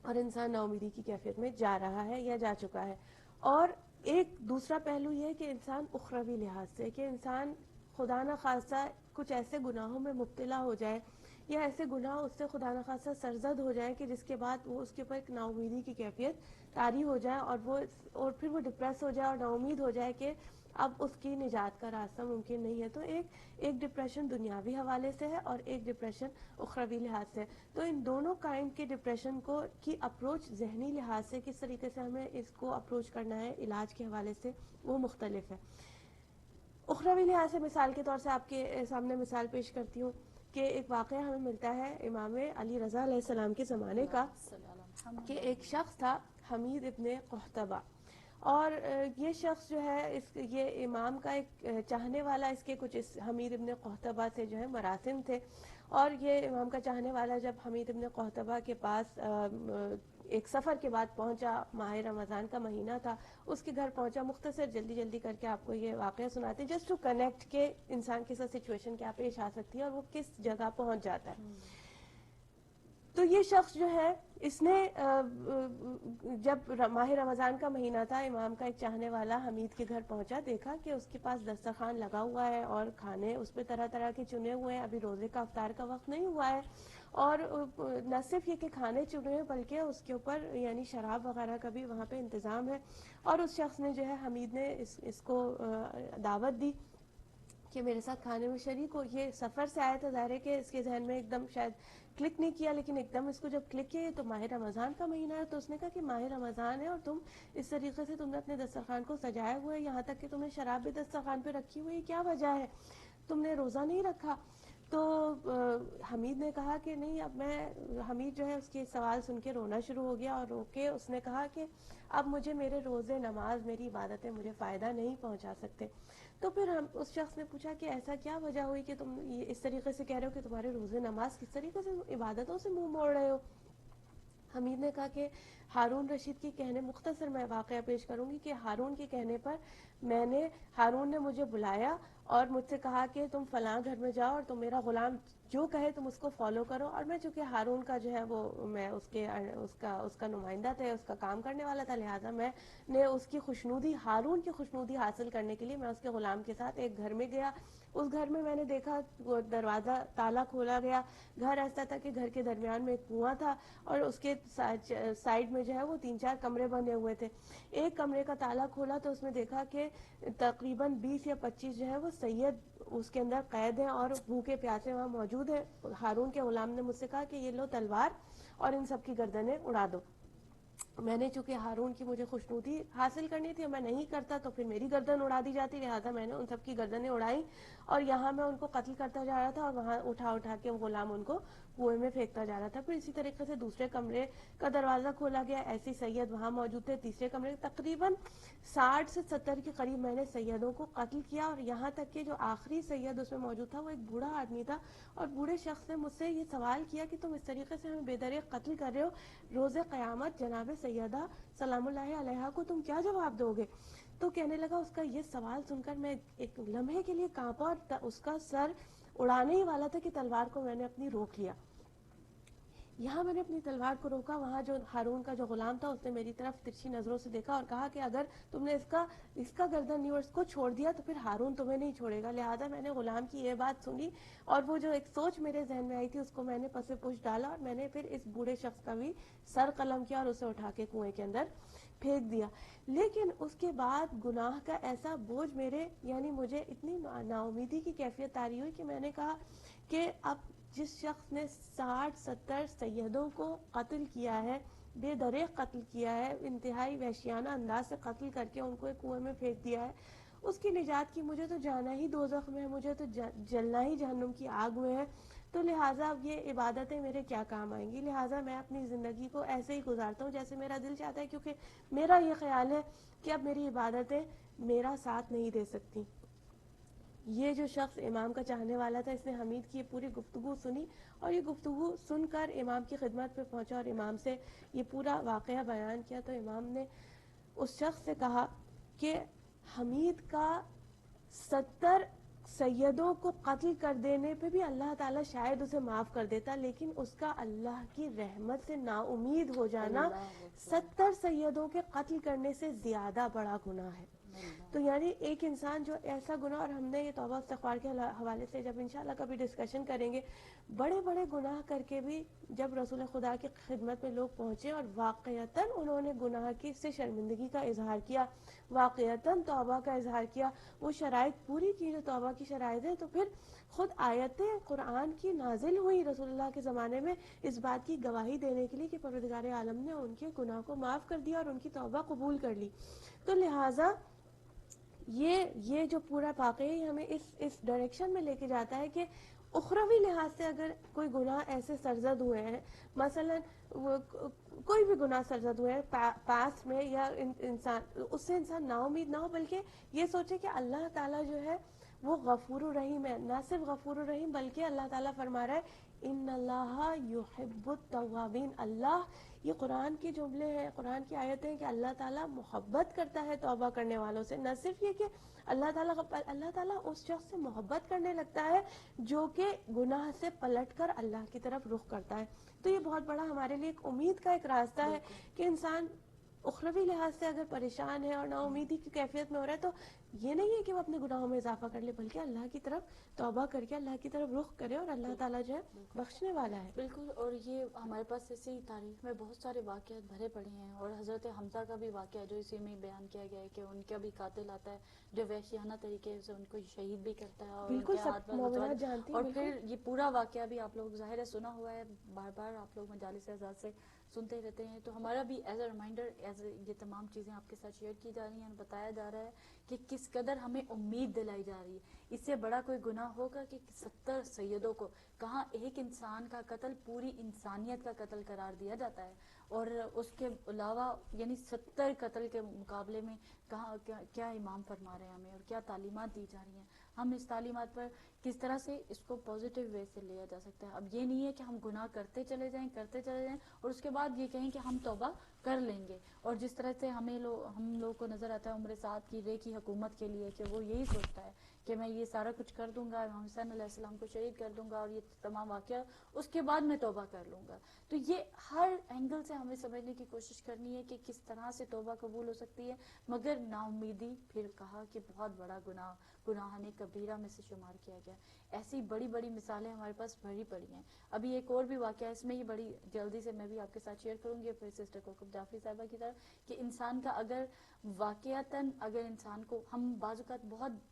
اور انسان ناامیدی کی کیفیت میں جا رہا ہے یا جا چکا ہے. اور ایک دوسرا پہلو یہ ہے کہ انسان اخروی لحاظ سے کہ انسان خدا نہ خواستہ کچھ ایسے گناہوں میں مبتلا ہو جائے یا ایسے گناہ اس سے خدا نہ خواستہ سرزد ہو جائے کہ جس کے بعد وہ اس کے اوپر ایک نا امیدی کی کیفیت طاری ہو جائے اور پھر وہ ڈپریس ہو جائے اور نا امید ہو جائے کہ اب اس کی نجات کا راستہ ممکن نہیں ہے. تو ایک ڈپریشن دنیاوی حوالے سے ہے اور ایک ڈپریشن اخروی لحاظ سے. تو ان دونوں کائنڈ کے ڈپریشن کی اپروچ ذہنی لحاظ سے کس طریقے سے ہمیں اس کو اپروچ کرنا ہے علاج کے حوالے سے وہ مختلف ہے. اخروی لحاظ سے مثال کے طور سے آپ کے سامنے مثال پیش کرتی ہوں کہ ایک واقعہ ہمیں ملتا ہے امام علی رضا علیہ السلام کے زمانے کا کہ ایک شخص تھا حمید ابن قحطبہ. اور یہ شخص جو ہے یہ امام کا ایک چاہنے والا, اس کے کچھ حمید ابن قحطبہ سے جو ہے مراسم تھے. اور یہ امام کا چاہنے والا جب حمید ابن قحطبہ کے پاس ایک سفر کے بعد پہنچا, ماہ رمضان کا مہینہ تھا, اس کے گھر پہنچا. مختصر جلدی کر کے آپ کو یہ واقعہ سناتے ہیں جسٹ ٹو کنیکٹ کہ انسان کے ساتھ سچویشن کیا پیش آ سکتی ہے اور وہ کس جگہ پہنچ جاتا ہے. تو یہ شخص جو ہے اس نے جب ماہ رمضان کا مہینہ تھا, امام کا ایک چاہنے والا حمید کے گھر پہنچا, دیکھا کہ اس کے پاس دسترخوان لگا ہوا ہے اور کھانے اس پہ طرح طرح کے چنے ہوئے ہیں. ابھی روزے کا افطار کا وقت نہیں ہوا ہے, اور نہ صرف یہ کہ کھانے چنے ہیں بلکہ اس کے اوپر یعنی شراب وغیرہ کا بھی وہاں پہ انتظام ہے. اور اس شخص نے جو ہے حمید نے اس کو دعوت دی کہ میرے ساتھ کھانے میں شریک ہو. یہ سفر سے آیا تھا, ظاہر ہے کہ اس کے ذہن میں ایک دم شاید کلک نہیں کیا, لیکن ایک دم اس کو جب کلک کیا تو ماہ رمضان کا مہینہ ہے. تو اس نے کہا کہ ماہ رمضان ہے اور تم اس طریقے سے تم نے اپنے دسترخوان کو سجایا ہوا ہے, یہاں تک کہ تم نے شراب بھی دسترخوان پہ رکھی ہوئی, کیا وجہ ہے, تم نے روزہ نہیں رکھا؟ تو حمید نے کہا کہ نہیں. اب حمید جو ہے اس کے سوال سن کے رونا شروع ہو گیا, اور رو کے اس نے کہا کہ اب مجھے میرے روزے, نماز, میری عبادتیں مجھے فائدہ نہیں پہنچا سکتے. تو پھر اس شخص نے پوچھا کہ ایسا کیا وجہ ہوئی کہ تم اس طریقے سے کہہ رہے ہو کہ تمہارے روزے, نماز, کس طریقے سے عبادتوں سے منہ موڑ رہے ہو؟ حمید نے کہا کہ ہارون رشید کے کہنے, مختصر میں واقعہ پیش کروں گی کہ ہارون کے کہنے پر ہارون نے مجھے بلایا اور مجھ سے کہا کہ تم فلاں گھر میں جاؤ اور تم میرا غلام جو کہے تم اس کو فالو کرو. اور میں چونکہ ہارون کا جو ہے وہ میں اس کا نمائندہ تھا, اس کا کام کرنے والا تھا, لہٰذا میں نے اس کی خوشنودی, ہارون کی خوشنودی حاصل کرنے کے لیے میں اس کے غلام کے ساتھ ایک گھر میں گیا. اس گھر میں نے دیکھا وہ دروازہ تالا کھولا گیا. گھر ایسا تھا کہ گھر کے درمیان میں ایک کنواں تھا اور اس کے سائڈ میں جو ہے وہ 3-4 کمرے بنے ہوئے تھے. ایک کمرے کا تالا کھولا تو اس میں دیکھا کہ تقریباً 20 یا 25 جو ہے وہ سید اس کے اندر قید ہیں اور بھوکے پیاسے وہاں موجود ہیں. ہارون کے غلام نے مجھ سے کہا کہ یہ لو تلوار اور ان سب کی گردنیں اڑا دو. میں نے چونکہ ہارون کی مجھے خوشنودی حاصل کرنی تھی, میں نہیں کرتا تو پھر میری گردن اڑا دی جاتی, لہٰذا میں نے ان سب کی گردنیں اڑائی اور یہاں میں ان کو قتل کرتا جا رہا تھا اور وہاں اٹھا کے وہ غلام ان کو کنویں میں پھینکتا جا رہا تھا. پھر اسی طریقے سے دوسرے کمرے کا دروازہ کھولا گیا, ایسی سید وہاں موجود تھے. تیسرے کمرے تقریباً 60 سے 70 کے قریب میں نے سیدوں کو قتل کیا, اور یہاں تک کہ جو آخری سید اس میں موجود تھا وہ ایک بوڑھا آدمی تھا. اور بوڑھے شخص نے مجھ سے یہ سوال کیا کہ تم اس طریقے سے ہمیں بے دریغ قتل کر رہے ہو, روز قیامت جناب سیدہ سلام اللہ علیہا کو تم کیا جواب دو گے؟ تو کہنے لگا, اس کا یہ سوال سن کر میں ایک لمحے کے لیے کانپا اور اس کا سر اڑانے ہی والا تھا کہ تلوار کو میں نے اپنی روک لیا. یہاں میں نے اپنی تلوار کو روکا, وہاں جو ہارون کا جو غلام تھا اس نے میری طرف ترچھی نظروں سے دیکھا اور کہا کہ اگر تم نے اس کا گردن نہیں اور اس کو چھوڑ دیا تو پھر ہارون تمہیں نہیں چھوڑے گا. لہٰذا میں نے غلام کی یہ بات سنی اور وہ جو ایک سوچ میرے ذہن میں آئی تھی اس کو میں نے پس پش ڈالا اور میں نے پھر اس بوڑھے شخص کا بھی سر قلم کیا اور اسے اٹھا کے کنویں کے اندر پھینک دیا. لیکن اس کے بعد گناہ کا ایسا بوجھ یعنی مجھے اتنی نا امیدی کی کیفیت طاری ہوئی کہ میں نے کہا کہ اب جس شخص نے 60-70 سیدوں کو قتل کیا ہے, بے دریغ قتل کیا ہے, انتہائی وحشیانہ انداز سے قتل کر کے ان کو ایک کنویں میں پھینک دیا ہے, اس کی نجات کی مجھے تو جانا ہی دوزخ میں ہے, مجھے تو جلنا ہی جہنم کی آگ میں ہے. تو لہٰذا اب یہ عبادتیں میرے کیا کام آئیں گی؟ لہٰذا میں اپنی زندگی کو ایسے ہی گزارتا ہوں جیسے میرا دل چاہتا ہے, کیونکہ میرا یہ خیال ہے کہ اب میری عبادتیں میرا ساتھ نہیں دے سکتی. یہ جو شخص امام کا چاہنے والا تھا, اس نے حمید کی یہ پوری گفتگو سنی اور یہ گفتگو سن کر امام کی خدمت پہ پہنچا اور امام سے یہ پورا واقعہ بیان کیا. تو امام نے اس شخص سے کہا کہ حمید کا 70 سیدوں کو قتل کر دینے پہ بھی اللہ تعالیٰ شاید اسے معاف کر دیتا، لیکن اس کا اللہ کی رحمت سے نا امید ہو جانا اللہ اکبر، 70 سیدوں کے قتل کرنے سے زیادہ بڑا گناہ ہے۔ اللہ، تو یعنی ایک انسان جو ایسا گناہ، اور ہم نے یہ توبہ استغفار کے حوالے سے جب انشاءاللہ کبھی ڈسکشن کریں گے، بڑے بڑے گناہ کر کے بھی جب رسول خدا کی خدمت میں لوگ پہنچے اور واقعتاً انہوں نے گناہ کی سے شرمندگی کا اظہار کیا، واقعتاً توبہ کا اظہار کیا، وہ شرائط پوری کی جو توبہ کی شرائط ہیں، تو پھر خود آیتیں قرآن کی نازل ہوئی رسول اللہ کے زمانے میں اس بات کی گواہی دینے کے لیے کہ پروردگار عالم نے ان کے گناہ کو معاف کر دیا اور ان کی توبہ قبول کر لی۔ تو لہٰذا یہ جو پورا واقعہ ہی ہمیں اس ڈائریکشن میں لے کے جاتا ہے کہ اخروی لحاظ سے اگر کوئی گناہ ایسے سرزد ہوئے ہیں، مثلا کوئی بھی گناہ سرزد ہوئے ہیں پاس میں، یا انسان اس سے انسان نا امید نہ ہو، بلکہ یہ سوچے کہ اللہ تعالیٰ جو ہے وہ غفور الرحیم ہے، نہ صرف غفور الرحیم بلکہ اللہ تعالیٰ فرما رہا ہے ان اللہ یحب التوابین، اللہ، یہ قرآن کے جملے ہیں، قرآن کی آیتیں ہیں کہ اللہ تعالیٰ محبت کرتا ہے توبہ کرنے والوں سے۔ نہ صرف یہ کہ اللہ تعالیٰ اس شخص سے محبت کرنے لگتا ہے جو کہ گناہ سے پلٹ کر اللہ کی طرف رخ کرتا ہے۔ تو یہ بہت بڑا ہمارے لیے ایک امید کا ایک راستہ ہے کہ انسان اخروی لحاظ سے اگر پریشان ہے اور نا امیدی کی کیفیت میں ہو رہا ہے، تو یہ نہیں ہے کہ وہ اپنے گناہوں میں اضافہ کر لے، بلکہ اللہ کی طرف توبہ کر کے اللہ کی طرف رخ کرے، اور اللہ تعالیٰ جو ہے بخشنے والا ہے۔ بالکل۔ اور یہ ہمارے پاس اسی تاریخ میں بہت سارے واقعات بھرے پڑے ہیں، اور حضرت حمزہ کا بھی واقعہ جو اسی میں بیان کیا گیا ہے کہ ان کا بھی قاتل آتا ہے جو وحشیانہ طریقے سے ان کو شہید بھی کرتا ہے، اور ان بالکل کے ہاتھ سب پر مومنات جانتی ہیں، اور بالکل پھر یہ پورا واقعہ بھی آپ لوگ ظاہر ہے سنا ہوا ہے، بار بار آپ لوگ مجالس اعزاز سے سنتے رہتے ہیں، تو ہمارا بھی ایز اے ریمائنڈر، یہ تمام چیزیں آپ کے ساتھ شیئر کی جا رہی ہیں، بتایا جا رہا ہے کہ کس قدر ہمیں امید دلائی جا رہی ہے۔ اس سے بڑا کوئی گناہ ہوگا کہ 70 سیدوں کو، کہاں ایک انسان کا قتل پوری انسانیت کا قتل قرار دیا جاتا ہے، اور اس کے علاوہ یعنی 70 قتل کے مقابلے میں کہاں کیا امام فرما رہے ہیں ہمیں، اور کیا تعلیمات دی جا رہی ہیں، ہم اس تعلیمات پر کس طرح سے اس کو پازیٹیو وے سے لیا جا سکتا ہے۔ اب یہ نہیں ہے کہ ہم گناہ کرتے چلے جائیں اور اس کے بعد یہ کہیں کہ ہم توبہ کر لیں گے، اور جس طرح سے ہم لوگ کو نظر آتا ہے عمر سعد کی رے کی حکومت کے لیے کہ وہ یہی سوچتا ہے کہ میں یہ سارا کچھ کر دوں گا، امام حسین علیہ السلام کو شہید کر دوں گا، اور یہ تمام واقعہ اس کے بعد میں توبہ کر لوں گا۔ تو یہ ہر اینگل سے ہمیں سمجھنے کی کوشش کرنی ہے کہ کس طرح سے توبہ قبول ہو سکتی ہے، مگر نا امیدی پھر کہا کہ بہت بڑا گناہان کبیرہ میں سے شمار کیا گیا۔ ایسی بڑی بڑی مثالیں ہمارے پاس بھری پڑی ہیں۔ ابھی ایک اور بھی واقعہ ہے، اس میں یہ بڑی جلدی سے میں بھی آپ کے ساتھ شیئر کروں گی، پھر سسٹر کوکب جعفری صاحبہ کی طرف، کہ انسان کا اگر واقعتاً اگر انسان کو، ہم بعض اوقات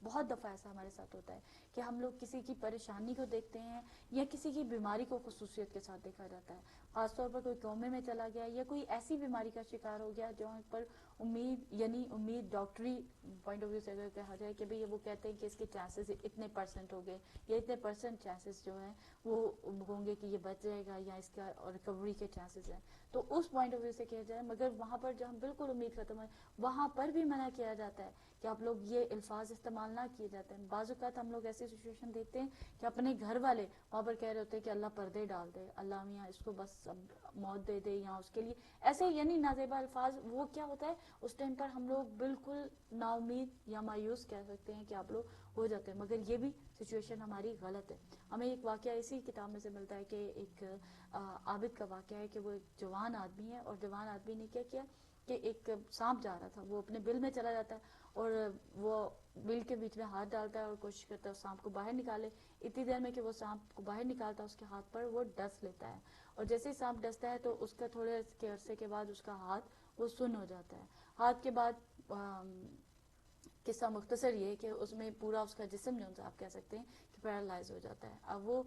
بہت دفعہ ایسا ہمارے ساتھ ہوتا ہے کہ ہم لوگ کسی کی پریشانی کو دیکھتے ہیں یا کسی کی بیماری کو خصوصیت کے ساتھ دیکھا جاتا ہے، خاص طور پر کوئی کومے میں چلا گیا یا کوئی ایسی بیماری کا شکار ہو گیا جو پر امید ڈاکٹری پوائنٹ آف ویو سے اگر کہا جائے کہ بھئی وہ کہتے ہیں کہ اس کے چانسز اتنے % ہو گئے یا اتنے % چانسز جو ہیں وہ ہوں گے کہ یہ بچ جائے گا یا اس کا ریکوری کے چانسز ہیں، تو اس پوائنٹ آف ویو سے کیا جائے، مگر وہاں پر جہاں بالکل امید ختم ہے وہاں پر بھی منع کیا جاتا ہے کہ آپ لوگ یہ الفاظ استعمال نہ کیے جاتے ہیں۔ بعض اوقات ہم لوگ ایسی سچویشن دیکھتے ہیں کہ اپنے گھر والے وہاں پر کہہ رہے ہوتے ہیں کہ اللہ پردے ڈال دے، اللہ میاں اس کو بس موت دے دے، یا اس کے لیے ایسے یعنی نازیبا الفاظ، وہ کیا ہوتا ہے اس ٹائم پر ہم لوگ بالکل نا امید یا مایوس کہہ سکتے ہیں کہ آپ لوگ ہو جاتے ہیں، مگر یہ بھی سچویشن ہماری غلط ہے۔ ہمیں ایک واقعہ اسی کتاب میں سے ملتا ہے کہ ایک عابد کا واقعہ ہے کہ وہ ایک جوان آدمی ہے، اور جوان آدمی نے کیا کیا کہ ایک سانپ جا رہا تھا، وہ اپنے بل میں چلا جاتا ہے اور وہ بل کے بیچ میں ہاتھ ڈالتا ہے اور کوشش کرتا ہے سانپ کو باہر نکالے، اتنی دیر میں کہ وہ سانپ کو باہر نکالتا ہے اس کے ہاتھ پر وہ ڈس لیتا ہے، اور جیسے ہی سانپ ڈستا ہے تو اس کا تھوڑے عرصے کے بعد اس کا ہاتھ وہ سن ہو جاتا ہے۔ ہاتھ کے بعد قصہ مختصر یہ کہ اس میں پورا اس کا جسم جو آپ کہہ سکتے ہیں کہ پیرالائز ہو جاتا ہے۔ اب وہ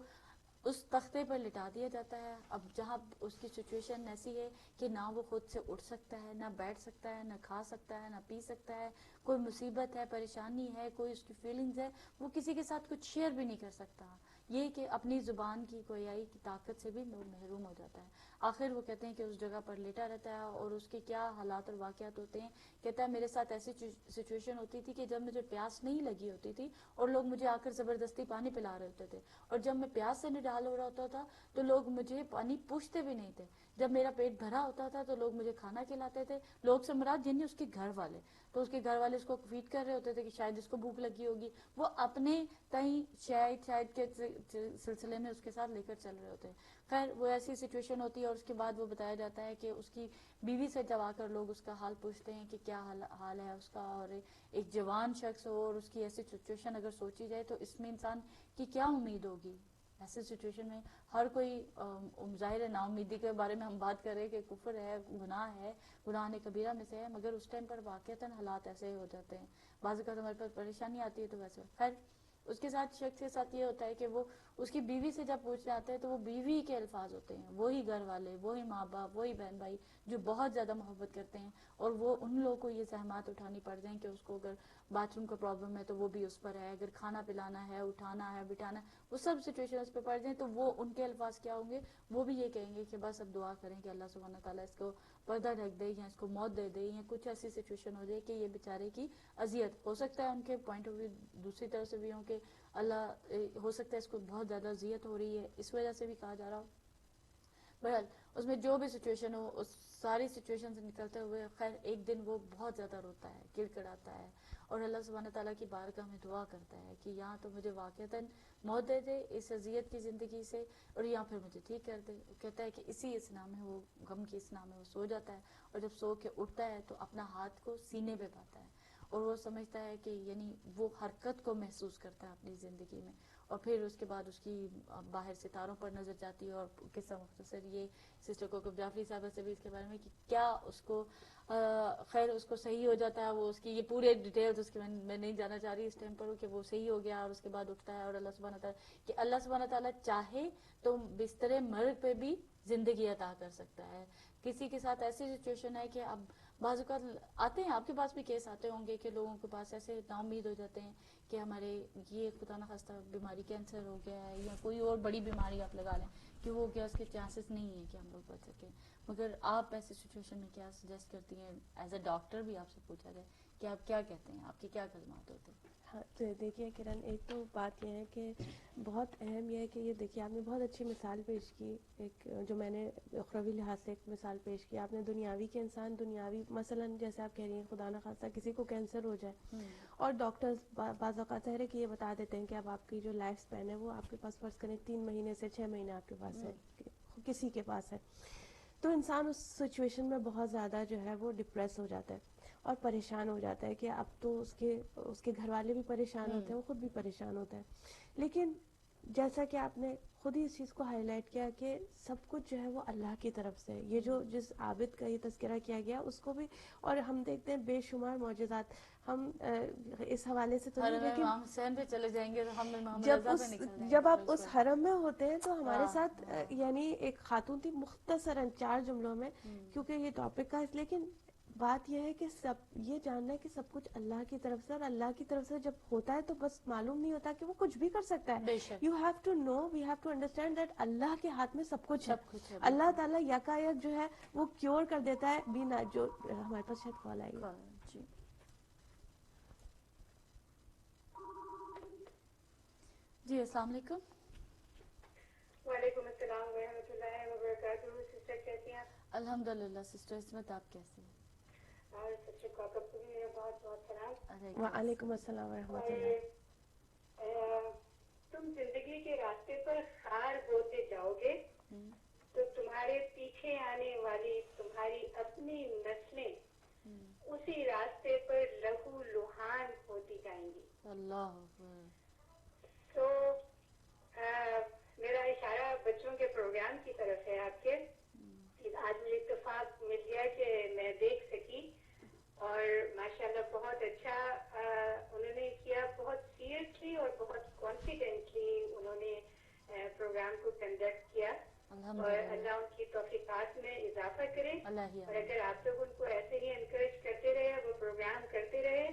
اس تختے پر لٹا دیا جاتا ہے، اب جہاں اس کی سچویشن ایسی ہے کہ نہ وہ خود سے اٹھ سکتا ہے، نہ بیٹھ سکتا ہے، نہ کھا سکتا ہے، نہ پی سکتا ہے، کوئی مصیبت ہے، پریشانی ہے، کوئی اس کی فیلنگز ہے، وہ کسی کے ساتھ کچھ شیئر بھی نہیں کر سکتا، یہ کہ اپنی زبان کی گویائی کی طاقت سے بھی محروم ہو جاتا ہے۔ آخر وہ کہتے ہیں کہ اس جگہ پر لیٹا رہتا ہے اور اس کے کیا حالات اور واقعات ہوتے ہیں. کہتا ہے میرے ساتھ ایسی سچویشن ہوتی تھی کہ جب مجھے پیاس نہیں لگی ہوتی تھی اور لوگ مجھے آ کر زبردستی پانی پلا رہے ہوتے تھے, اور جب میں پیاس سے نڈال ہو رہا ہوتا تھا تو لوگ مجھے پانی پوچھتے بھی نہیں تھے. جب میرا پیٹ بھرا ہوتا تھا تو لوگ مجھے کھانا کھلاتے تھے. لوگ سے مراد یعنی اس کے گھر والے, تو اس کے گھر والے اس کو فیڈ کر رہے ہوتے تھے کہ شاید اس کو بھوک لگی ہوگی, وہ اپنے تئیں شاید کے سلسلے میں اس کے ساتھ لے کر چل رہے ہوتے ہیں. خیر وہ ایسی سچویشن ہوتی ہے, اور اس کے بعد وہ بتایا جاتا ہے کہ اس کی بیوی سے جب آ کر لوگ اس کا حال پوچھتے ہیں کہ کیا حال ہے اس کا, اور ایک جوان شخص ہو اور اس کی ایسی سچویشن اگر سوچی جائے تو اس میں انسان کی کیا امید ہوگی. ایسی سچویشن میں ہر کوئی ظاہر نا امیدی کے بارے میں ہم بات کریں کہ کفر ہے, گناہ کبیرہ میں سے ہے, مگر اس ٹائم پر واقعتاً حالات ایسے ہو جاتے ہیں. بعض اوقات ہمارے پاس پریشانی آتی ہے تو ویسے خیر اس کے ساتھ شخص کے ساتھ یہ ہوتا ہے کہ وہ اس کی بیوی سے جب پوچھنے آتے ہیں تو وہ بیوی کے الفاظ ہوتے ہیں, وہی گھر والے, وہی ماں باپ, وہی بہن بھائی جو بہت زیادہ محبت کرتے ہیں, اور وہ ان لوگوں کو یہ زحمات اٹھانی پڑ جائیں کہ اس کو اگر باتھ روم کا پرابلم ہے تو وہ بھی اس پر ہے, اگر کھانا پلانا ہے, اٹھانا ہے, بٹھانا ہے, وہ سب سچویشن اس پہ پڑ جائیں تو وہ ان کے الفاظ کیا ہوں گے, وہ بھی یہ کہیں گے کہ بس اب دعا کریں کہ اللہ سبحانہ تعالیٰ اس کو پردہ ڈھک دے, یا اس کو موت دے دے, یا کچھ ایسی سچویشن ہو جائے کہ یہ بیچارے کی اذیت ہو سکتا ہے. ان کے پوائنٹ آف ویو دوسری طرف سے بھی ہوں کہ اللہ ہو سکتا ہے اس کو بہت زیادہ اذیت ہو رہی ہے, اس وجہ سے بھی کہا جا رہا ہو. بہرحال اس میں جو بھی سچویشن ہو, اس ساری سچویشن سے نکلتے ہوئے خیر ایک دن وہ بہت زیادہ روتا ہے, کڑکڑاتا ہے, اور اللہ سبحانہ تعالیٰ کی بارگاہ میں دعا کرتا ہے کہ یہاں تو مجھے واقعتاً موت دے دے اس اذیت کی زندگی سے, اور یہاں پھر مجھے ٹھیک کر دے. کہتا ہے کہ اسی اسنا میں وہ غم کی اسنا میں وہ سو جاتا ہے, اور جب سو کے اٹھتا ہے تو اپنا ہاتھ کو سینے پہ پاتا ہے, اور وہ سمجھتا ہے کہ یعنی وہ حرکت کو محسوس کرتا ہے اپنی زندگی میں. اور پھر اس کے بعد اس کی باہر ستاروں پر نظر جاتی ہے, اور قصہ مختصر یہ سسٹر کوکب جعفری صاحبہ سے بھی اس کے بارے میں کہ کیا اس کو خیر اس کو صحیح ہو جاتا ہے. وہ اس کی یہ پورے ڈیٹیلز اس کی میں نہیں جانا چاہ رہی اس ٹائم پر کہ وہ صحیح ہو گیا اور اس کے بعد اٹھتا ہے, اور اللہ سبحانہ تعالیٰ چاہے تو بستر مرگ پہ بھی زندگی عطا کر سکتا ہے. کسی کے ساتھ ایسی سچویشن ہے کہ اب بعض اوقات آتے ہیں, آپ کے پاس بھی کیس آتے ہوں گے کہ لوگوں کے پاس ایسے نا امید ہو جاتے ہیں کہ ہمارے یہ خدا نخواستہ بیماری کینسر ہو گیا ہے, یا کوئی اور بڑی بیماری آپ لگا لیں کہ وہ کیا اس کے چانسز نہیں ہیں کہ ہم لوگ بچ سکیں. مگر آپ ایسی سچویشن میں کیا سجیسٹ کرتی ہیں, ایز اے ڈاکٹر بھی آپ سے پوچھا جائے کہ آپ کیا کہتے ہیں, آپ کے کیا کلمات ہوتے ہیں؟ ہاں تو دیکھیے کرن, ایک تو بات یہ ہے کہ بہت اہم یہ ہے کہ یہ دیکھیے آپ نے بہت اچھی مثال پیش کی, ایک جو میں نے اخروی لحاظ سے ایک مثال پیش کی آپ نے, دنیاوی کے انسان دنیاوی مثلاً جیسے آپ کہہ رہی ہیں خدا نخواستہ کسی کو کینسر ہو جائے اور ڈاکٹرز بعض اوقات ہے کہ یہ بتا دیتے ہیں کہ اب آپ کی جو لائف سپین ہے وہ آپ کے پاس فرض کریں 3 مہینے سے 6 مہینے آپ کے پاس ہے, کسی کے پاس ہے, تو انسان اس سچویشن میں بہت زیادہ جو ہے وہ ڈپریس ہو جاتا ہے اور پریشان ہو جاتا ہے کہ اب تو اس کے گھر والے بھی پریشان ہوتے ہیں, وہ خود بھی پریشان ہوتا ہے. لیکن جیسا کہ آپ نے خود ہی اس چیز کو ہائی لائٹ کیا کہ سب کچھ جو ہے وہ اللہ کی طرف سے, یہ جو جس عابد کا یہ تذکرہ کیا گیا اس کو بھی, اور ہم دیکھتے ہیں بے شمار معجزات, ہم اس حوالے سے تو نہیں, لیکن امام حسین پہ چلے جائیں گے تو ہم محمد رضا پہ نکل جائیں گے. جب آپ اس حرم میں ہوتے ہیں تو ہمارے ساتھ یعنی ایک خاتون تھی, مختصراً 4 جملوں میں کیونکہ یہ ٹاپک کا ہے, لیکن بات یہ ہے کہ سب یہ جاننا ہے کہ سب کچھ اللہ کی طرف سے, اور اللہ کی طرف سے جب ہوتا ہے تو بس معلوم نہیں ہوتا کہ وہ کچھ بھی کر سکتا ہے. بے شک you have to know, we have to understand that اللہ کے ہاتھ میں سب کچھ ہے. اللہ تعالیٰ یکایک جو ہے وہ کیور کر دیتا ہے بنا جو ہمارے پاس شاید کال آئی ہے. جی السلام علیکم. وعلیکم السلام ورحمۃ اللہ وبرکاتہ. سسٹر کیسی ہیں آپ؟ الحمد للہ سسٹر عصمت, آپ کیسے ہیں؟ اور سسٹر کوکب کو بھی میرا بہت بہت سلام. وعلیکم السلام ورحمۃ اللہ. اور تم زندگی کے راستے پر خار بوتے جاؤ گے تو تمہارے پیچھے آنے والی تمہاری اپنی نسلیں اسی راستے پر لہو لہان ہوتی جائیں گی. اللہ تو میرا اشارہ بچوں کے پروگرام کی طرف ہے آپ کے. آج مجھے اتفاق مل گیا کہ میں دیکھ سکی, اور ماشاءاللہ بہت اچھا انہوں نے کیا, بہت سیریسلی اور بہت کانفیڈنٹلی انہوں نے پروگرام کو کنڈکٹ کیا, اور اللہ ان کی توفیقات میں اضافہ کرے. اور اگر آپ لوگ ان کو ایسے ہی انکریج کرتے رہے, وہ پروگرام کرتے رہے,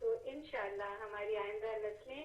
تو انشاءاللہ ہماری آئندہ نسلیں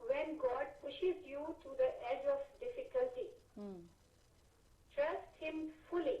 when God pushes you to the edge of difficulty, trust him fully.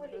fully,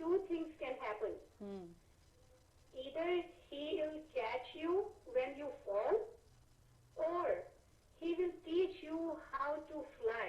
two things can happen. Either he will catch you when you fall, or he will teach you how to fly.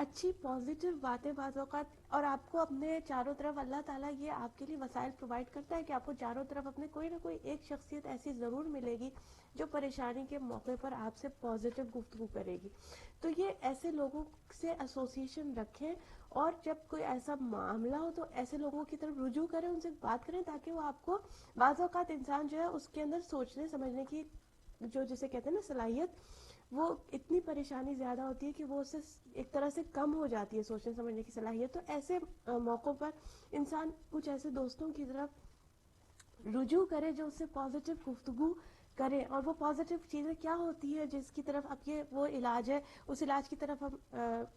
اچھی positive باتیں بعض اوقات, اور آپ کو اپنے چاروں طرف اللہ تعالیٰ یہ آپ کے لیے وسائل پرووائڈ کرتا ہے کہ آپ کو چاروں طرف اپنے کوئی نہ کوئی ایک شخصیت ایسی ضرور ملے گی جو پریشانی کے موقع پر آپ سے پازیٹیو گفتگو کرے گی. تو یہ ایسے لوگوں سے ایسوسیشن رکھیں, اور جب کوئی ایسا معاملہ ہو تو ایسے لوگوں کی طرف رجوع کریں, ان سے بات کریں, تاکہ وہ آپ کو, بعض اوقات انسان جو ہے اس کے اندر سوچنے سمجھنے کی جو جسے کہتے ہیں نا صلاحیت, وہ اتنی پریشانی زیادہ ہوتی ہے کہ وہ اسے ایک طرح سے کم ہو جاتی ہے سوچنے سمجھنے کی صلاحیت. تو ایسے موقعوں پر انسان کچھ ایسے دوستوں کی طرف رجوع کرے جو اس سے پازیٹیو گفتگو کریں, اور وہ پازیٹیو چیزیں کیا ہوتی ہے جس کی طرف اب یہ وہ علاج ہے, اس علاج کی طرف ہم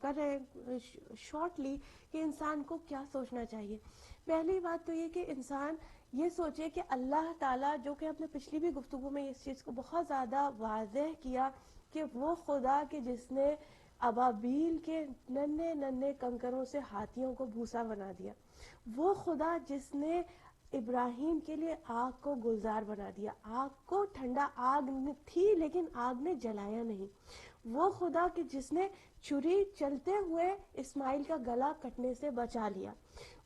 کر رہے ہیں شارٹلی کہ انسان کو کیا سوچنا چاہیے. پہلی بات تو یہ کہ انسان یہ سوچے کہ اللہ تعالیٰ, جو کہ ہم نے پچھلی بھی گفتگو میں اس چیز کو بہت زیادہ واضح کیا, کہ وہ خدا کہ جس نے ابابیل کے ننھے ننھے کنکروں سے ہاتھیوں کو بھوسا بنا دیا, وہ خدا جس نے ابراہیم کے لیے آگ کو گلزار بنا دیا, آگ کو ٹھنڈا, آگ تھی لیکن آگ نے جلایا نہیں, وہ خدا کہ جس نے چھری چلتے ہوئے اسماعیل کا گلا کٹنے سے بچا لیا,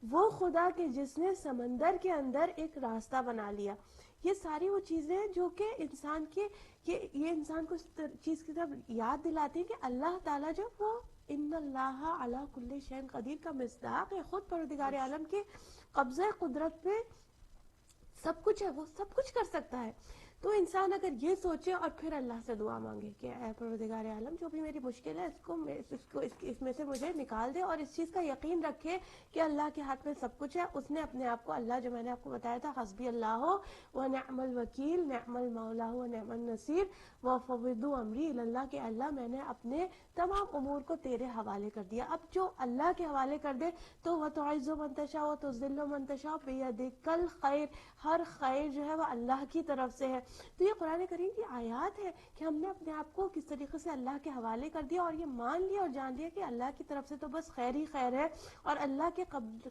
وہ خدا کہ جس نے سمندر کے اندر ایک راستہ بنا لیا. یہ ساری وہ چیزیں جو کہ انسان کے یہ انسان کو اس چیز کی طرف یاد دلاتی ہے کہ اللہ تعالیٰ جو وہ ان اللہ علی کل شیء قدیر کا مصداق ہے, خود پروردگار عالم کے قبضہ قدرت پہ سب کچھ ہے, وہ سب کچھ کر سکتا ہے. تو انسان اگر یہ سوچے اور پھر اللہ سے دعا مانگے کہ اے پروردگار عالم, جو بھی میری مشکل ہے اس میں سے مجھے نکال دے, اور اس چیز کا یقین رکھے کہ اللہ کے ہاتھ میں سب کچھ ہے. اس نے اپنے آپ کو, اللہ جو میں نے آپ کو بتایا تھا, حسبی اللہ و نعم الوکیل نعم المولا و نعم النصیر وفوض امری اللہ, کہ اللہ میں نے اپنے تمام امور کو تیرے حوالے کر دیا. اب جو اللہ کے حوالے کر دے تو وتعز من تشاء وتذل من تشاء بیدک الخیر, ہر خیر جو ہے وہ اللہ کی طرف سے ہے. تو یہ قرآن کریم کی آیات ہے کہ ہم نے اپنے آپ کو کس طریقے سے اللہ کے حوالے کر دیا, اور یہ مان لیا اور جان لیا کہ اللہ کی طرف سے تو بس خیر ہی خیر ہے, اور اللہ کے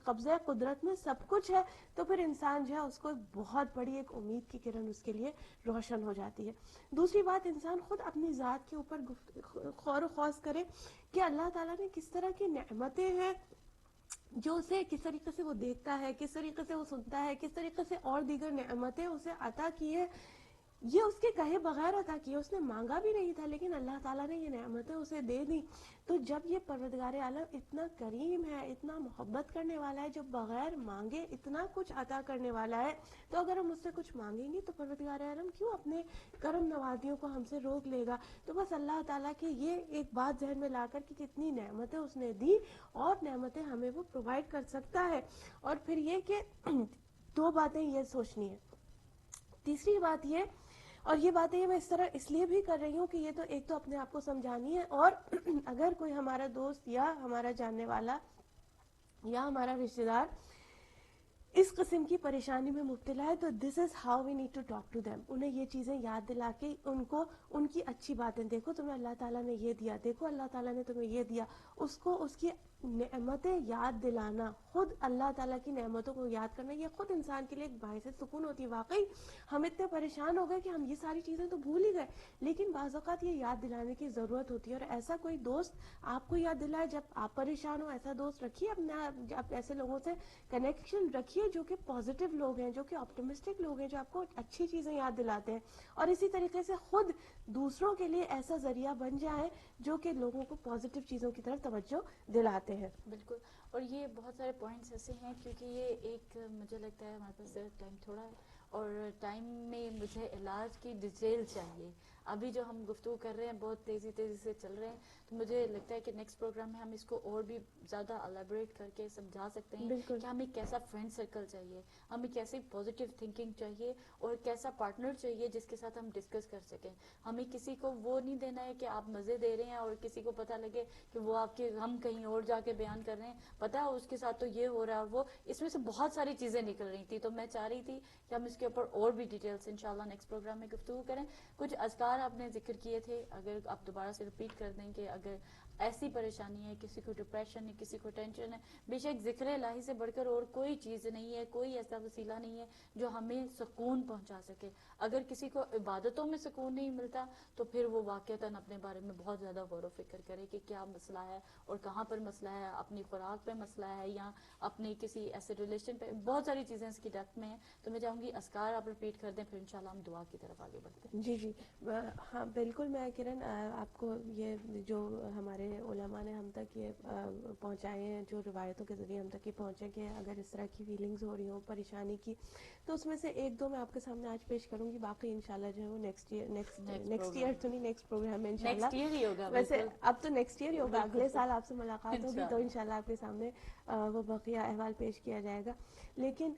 قبضہ قدرت میں سب کچھ ہے. تو پھر انسان جو ہے اس کو بہت بڑی ایک امید کی کرن اس کے لیے روشن ہو جاتی ہے. دوسری بات, انسان خود اپنی ذات کے اوپر غور و خوض کرے کہ اللہ تعالیٰ نے کس طرح کی نعمتیں ہیں جو اسے کس طریقے سے وہ دیکھتا ہے, کس طریقے سے وہ سنتا ہے, کس طریقے سے اور دیگر نعمتیں اسے عطا کی ہے. یہ اس کے کہے بغیر عطا کی ہے, اس نے مانگا بھی نہیں تھا لیکن اللہ تعالیٰ نے یہ نعمتیں اسے دے دی. تو جب یہ پروردگار عالم اتنا کریم ہے, اتنا محبت کرنے والا ہے, جو بغیر مانگے اتنا کچھ عطا کرنے والا ہے, تو اگر ہم اس سے کچھ مانگیں گے تو پروردگار عالم کیوں اپنے کرم نوازیوں کو ہم سے روک لے گا. تو بس اللہ تعالیٰ کی یہ ایک بات ذہن میں لا کر کہ کتنی نعمتیں اس نے دی, اور نعمتیں ہمیں وہ پرووائڈ کر سکتا ہے. اور پھر یہ کہ دو باتیں یہ سوچنی ہے. تیسری بات یہ, اور یہ باتیں میں اس لیے بھی کر رہی ہوں کہ یہ تو ایک تو اپنے آپ کو سمجھانی ہے, اور اگر کوئی ہمارا دوست یا ہمارا جاننے والا یا ہمارا رشتہ دار اس قسم کی پریشانی میں مبتلا ہے, تو this is how we need to talk to them. انہیں یہ چیزیں یاد دلا کے ان کو ان کی اچھی باتیں, دیکھو تمہیں اللہ تعالیٰ نے یہ دیا, دیکھو اللہ تعالیٰ نے تمہیں یہ دیا, اس کو اس کی نعمتیں یاد دلانا, خود اللہ تعالیٰ کی نعمتوں کو یاد کرنا, یہ خود انسان کے لیے ایک باعث سکون ہوتی ہے. واقعی ہم اتنے پریشان ہو گئے کہ ہم یہ ساری چیزیں تو بھول ہی گئے, لیکن بعض اوقات یہ یاد دلانے کی ضرورت ہوتی ہے. اور ایسا کوئی دوست آپ کو یاد دلائے جب آپ پریشان ہو, ایسا دوست رکھیے اپنے آپ, ایسے لوگوں سے کنیکشن رکھیے جو کہ پازیٹیو لوگ ہیں, جو کہ آپٹمسٹک لوگ ہیں, جو آپ کو اچھی چیزیں یاد دلاتے ہیں, اور اسی طریقے سے خود دوسروں کے لیے ایسا ذریعہ بن جائیں جو کہ لوگوں کو پازیٹیو چیزوں کی طرف توجہ دلاتے ہیں. بالکل. اور یہ بہت سارے پوائنٹس ایسے ہیں کیونکہ یہ ایک مجھے لگتا ہے ہمارے پاس ٹائم تھوڑا ہے, اور ٹائم میں مجھے علاج کی ڈیٹیل چاہیے. ابھی جو ہم گفتگو کر رہے ہیں بہت تیزی سے چل رہے ہیں, تو مجھے لگتا ہے کہ نیکسٹ پروگرام میں ہم اس کو اور بھی زیادہ الیبوریٹ کر کے سمجھا سکتے ہیں بالکل. کہ ہمیں کیسا فرینڈ سرکل چاہیے, ہمیں کیسی پازیٹیو تھنکنگ چاہیے, اور کیسا پارٹنر چاہیے جس کے ساتھ ہم ڈسکس کر سکیں. ہمیں کسی کو وہ نہیں دینا ہے کہ آپ مزے دے رہے ہیں اور کسی کو پتہ لگے کہ وہ آپ کے ہم کہیں اور جا کے بیان کر رہے ہیں, پتہ ہے اس کے ساتھ تو یہ ہو رہا ہے, وہ اس میں سے بہت ساری چیزیں نکل رہی تھی. تو میں چاہ رہی تھی کہ ہم اس کے اوپر اور بھی ڈیٹیل سے انشاءاللہ نیکسٹ پروگرام میں گفتگو کریں. کچھ اذکار اذکار آپ نے ذکر کیے تھے، اگر آپ دوبارہ سے ریپیٹ کر دیں کہ اگر ایسی پریشانی ہے، کسی کو ڈپریشن ہے، کسی کو ٹینشن ہے، بے شک ذکر الہی سے بڑھ کر اور کوئی چیز نہیں ہے، کوئی ایسا وسیلہ نہیں ہے جو ہمیں سکون پہنچا سکے. اگر کسی کو عبادتوں میں سکون نہیں ملتا تو پھر وہ واقعتاً اپنے بارے میں بہت زیادہ غور و فکر کرے کہ کیا مسئلہ ہے اور کہاں پر مسئلہ ہے، اپنی خوراک پہ مسئلہ ہے یا اپنی کسی ایسے ریلیشن پہ. بہت ساری چیزیں اس کی ڈیپتھ میں ہیں. تو میں چاہوں گی اذکار آپ ریپیٹ کر دیں، پھر انشاءاللہ ہم دعا کی طرف آگے بڑھتے ہیں. جی ہاں بالکل. میں کرن آپ کو یہ جو ہمارے علماء نے ہم تک یہ پہنچائے ہیں، جو روایتوں کے ذریعے ہم تک یہ پہنچے کہ اگر اس طرح کی فیلنگز ہو رہی ہوں پریشانی کی، تو اس میں سے ایک دو میں آپ کے سامنے آج پیش کروں گی. باقی انشاءاللہ جو ہے وہ نیکسٹ ایئر تو نہیں، نیکسٹ پروگرام میں انشاءاللہ. نیکسٹ ایئر ہی ہوگا. ویسے اب تو نیکسٹ ایئر ہی ہوگا، اگلے سال آپ سے ملاقات ہوگی تو انشاءاللہ. انشاءاللہ آپ کے سامنے وہ بقیہ احوال پیش کیا جائے گا. لیکن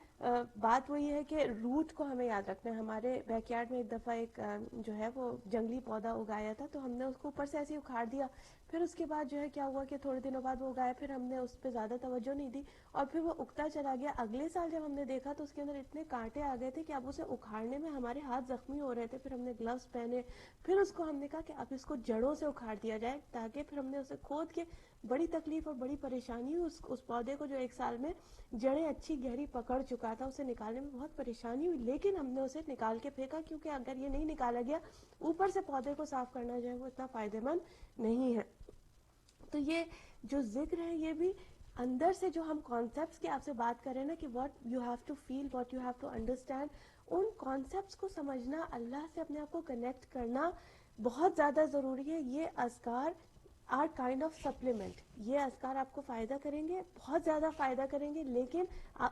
بات وہی ہے کہ روٹ کو ہمیں یاد رکھنا ہے. ہمارے بیک یارڈ میں ایک دفعہ ایک جو ہے وہ جنگلی پودا اگایا تھا، تو ہم نے اس کو اوپر سے ایسے ہی اکھاڑ دیا. پھر اس کے بعد جو ہے کیا ہوا کہ تھوڑے دنوں بعد وہ اگایا، پھر ہم نے اس پہ زیادہ توجہ نہیں دی اور پھر وہ اگتا چلا گیا. اگلے سال جب ہم نے دیکھا تو اس کے اندر اتنے کانٹے آ گئے تھے کہ اب اسے اکھاڑنے میں ہمارے ہاتھ زخمی ہو رہے تھے. پھر ہم نے گلوز پہنے، پھر اس کو ہم نے کہا کہ اب اس کو جڑوں سے اکھاڑ دیا جائے، تاکہ پھر ہم نے اسے کھود کے بڑی تکلیف اور بڑی پریشانی ہوئی. اس پودے کو جو ایک سال میں جڑیں اچھی گہری پکڑ چکا تھا، اسے نکالنے میں بہت پریشانی ہوئی، لیکن ہم نے اسے نکال کے پھینکا، کیونکہ اگر یہ نہیں نکالا گیا اوپر سے پودے کو صاف کرنا جو ہے وہ اتنا فائدہ مند نہیں ہے. تو یہ جو ذکر ہے یہ بھی اندر سے جو ہم کانسیپٹس کی آپ سے بات کر رہے ہیں نا کہ what you have to feel, what you have to understand, ان کانسیپٹس کو سمجھنا، اللہ سے اپنے آپ کو کنیکٹ کرنا بہت زیادہ ضروری ہے. یہ اذکار آر کائنڈ آف سپلیمنٹ. یہ اذکار آپ کو فائدہ کریں گے، بہت زیادہ فائدہ کریں گے، لیکن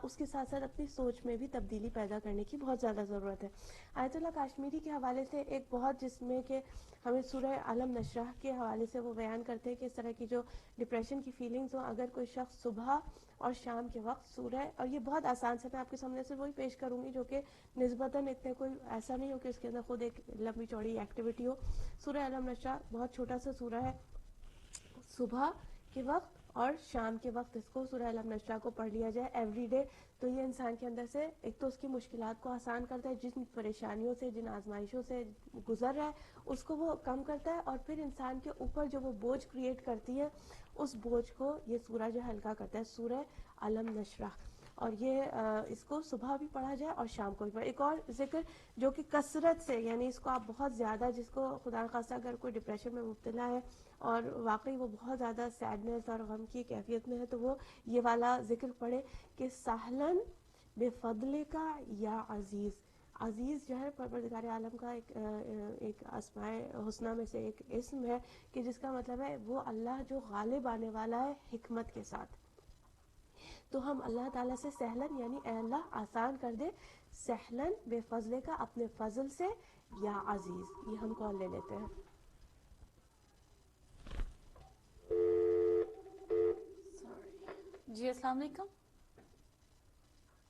اس کے ساتھ ساتھ اپنی سوچ میں بھی تبدیلی پیدا کرنے کی بہت زیادہ ضرورت ہے. آیت اللہ کاشمیری کے حوالے سے ایک بہت، جس میں کہ ہمیں سورہ علم نشرح کے حوالے سے وہ بیان کرتے ہیں کہ اس طرح کی جو ڈپریشن کی فیلنگز ہوں، اگر کوئی شخص صبح اور شام کے وقت سورہ، اور یہ بہت آسان سے میں آپ کے سامنے سے وہی پیش کروں گی جو کہ نسبتاً اتنے کوئی ایسا نہیں ہو کہ اس کے اندر خود ایک لمبی چوڑی ایکٹیویٹی ہو. سورہ علم نشرح بہت چھوٹا سا سورہ ہے. صبح کے وقت اور شام کے وقت اس کو سورہ علم نشرح کو پڑھ لیا جائے ایوری ڈے، تو یہ انسان کے اندر سے ایک تو اس کی مشکلات کو آسان کرتا ہے، جن پریشانیوں سے، جن آزمائشوں سے گزر رہا ہے اس کو وہ کم کرتا ہے، اور پھر انسان کے اوپر جو وہ بوجھ کریٹ کرتی ہے اس بوجھ کو یہ سورہ جو ہلکا کرتا ہے. سورہ علم نشرح، اور یہ اس کو صبح بھی پڑھا جائے اور شام کو بھی پڑھا. ایک اور ذکر جو کہ کثرت سے، یعنی اس کو آپ بہت زیادہ، جس کو خدا نخواستہ اگر کوئی ڈپریشن میں مبتلا ہے اور واقعی وہ بہت زیادہ سیڈنس اور غم کی کیفیت میں ہے، تو وہ یہ والا ذکر پڑھے کہ سہلن بے فضلے کا یا عزیز. عزیز جو ہے پروردگار عالم کا ایک اسماء حسنہ میں سے ایک اسم ہے کہ جس کا مطلب ہے وہ اللہ جو غالب آنے والا ہے حکمت کے ساتھ. تو ہم اللہ تعالیٰ سے سہلن یعنی اے اللہ آسان کر دے، سہلن بے فضلے کا اپنے فضل سے، یا عزیز. یہ ہم کال لے لیتے ہیں. جی السلام علیکم.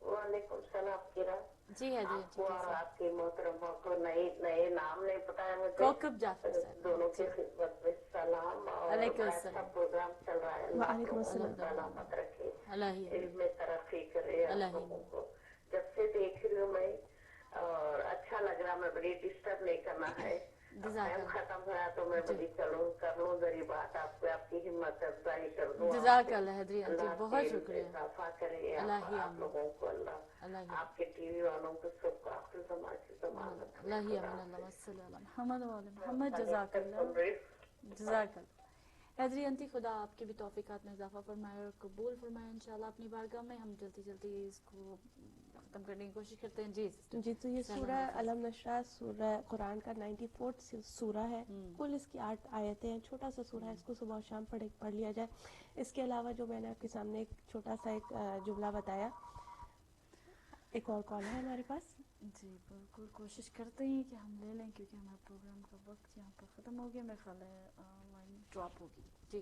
وعلیکم السلام کیرا. جی ہے جی آپ کو اور آپ کی محترمہ کو نئے نام نہیں پتا ہے مجھے. کوکب جعفر صاحب. دونوں کی خدمت میں سلام. اور علیکم بڑا السلام. اچھا پروگرام چل رہا ہے. وعلیکم السلام. سلامت رکھے، اللہ ہی علم میں ترقی کرے آپ لوگوں کو. جب سے دیکھ رہی ہوں میں اور اچھا لگ رہا. میں بڑی ڈسٹرب نہیں کرنا ہے. ٹائم ختم ہوا تو میں بڑی چلوں کر لوں ذری بات آپ کو، آپ کی ہمت افزائی کر دوں. جزاک اللہ حضرت. اللہ بہت شکریہ. اضافہ کرے آپ لوگوں کو. اللہ آپ کے ٹی وی والوں کو سب کو آپ کے زمان اللہ ہی امین. اللہ صلی اللہ محمد وعلی محمد. جزاک اللہ. جزاک اللہ. حضری انتی خدا آپ کے بھی توفیقات میں اضافہ فرمائے اور قبول فرمائے انشاءاللہ اپنی بارگاہ میں. ہم جلدی اس کو ختم کرنے کی کوشش کرتے ہیں. جی تو یہ سورہ علم نشرح سورہ قرآن کا 94 سورہ ہے. کل اس کی 8 آیتیں ہیں. چھوٹا سا سورہ ہے، اس کو صبح و شام پڑھ لیا جائے. اس کے علاوہ جو میں نے آپ کے سامنے ایک چھوٹا سا ایک جملہ بتایا. ایک اور کال ہے ہمارے پاس. جی بالکل کوشش کرتے ہیں کہ ہم لے لیں، کیونکہ ہمارا پروگرام کا وقت یہاں پر ختم ہو گیا. میرا خیال ہے لائن ڈراپ ہوگی. جی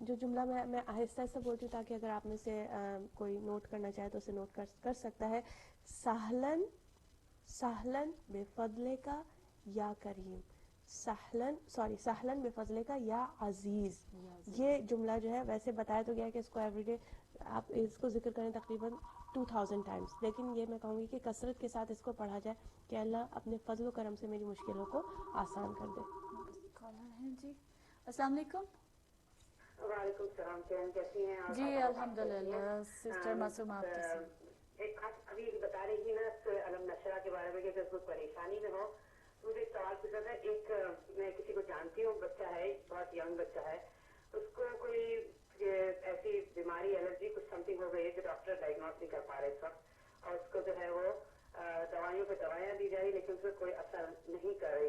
جو جملہ میں آہستہ آہستہ بولتی ہوں تاکہ اگر آپ میں سے کوئی نوٹ کرنا چاہے تو اسے نوٹ کر سکتا ہے. سہلن بے فضلے کا یا کریم. سہلن بے فضلے کا یا عزیز. یہ جملہ جو ہے ویسے بتایا تو گیا کہ اس کو ایوری ڈے آپ اس کو ذکر کریں تقریباً 2000 ٹائمس. لیکن یہ میں کہوں گی کہ کثرت کے ساتھ اس کو پڑھا جائے کہ اللہ اپنے فضل و کرم سے میری مشکلوں کو آسان کر دے. کالر ہیں جی. السلام علیکم. وعلیکم السلام. کیسی ہیں آپ؟ جی الحمدللہ. سسٹر معصوم آپ کیسی؟ ایک آپ ابھی بتا رہی تھی نا علم نشرہ کے بارے میں کہ اگر کوئی پریشانی میں ہو مجھے ایک سوال پوچھنا تھا. ایک میں کسی کو جانتی ہوں, بچہ ہے, بہت ینگ بچہ ہے, اس کو کوئی ایسی بیماری الرجی کچھ سم تھنگ ہو گئی ہے جو ڈاکٹر ڈائگنوز نہیں کر پا رہے اس وقت, اور اس کو جو ہے وہ دوائیوں پہ دوائیاں دی جا رہی لیکن اس میں کوئی اثر نہیں کر رہی.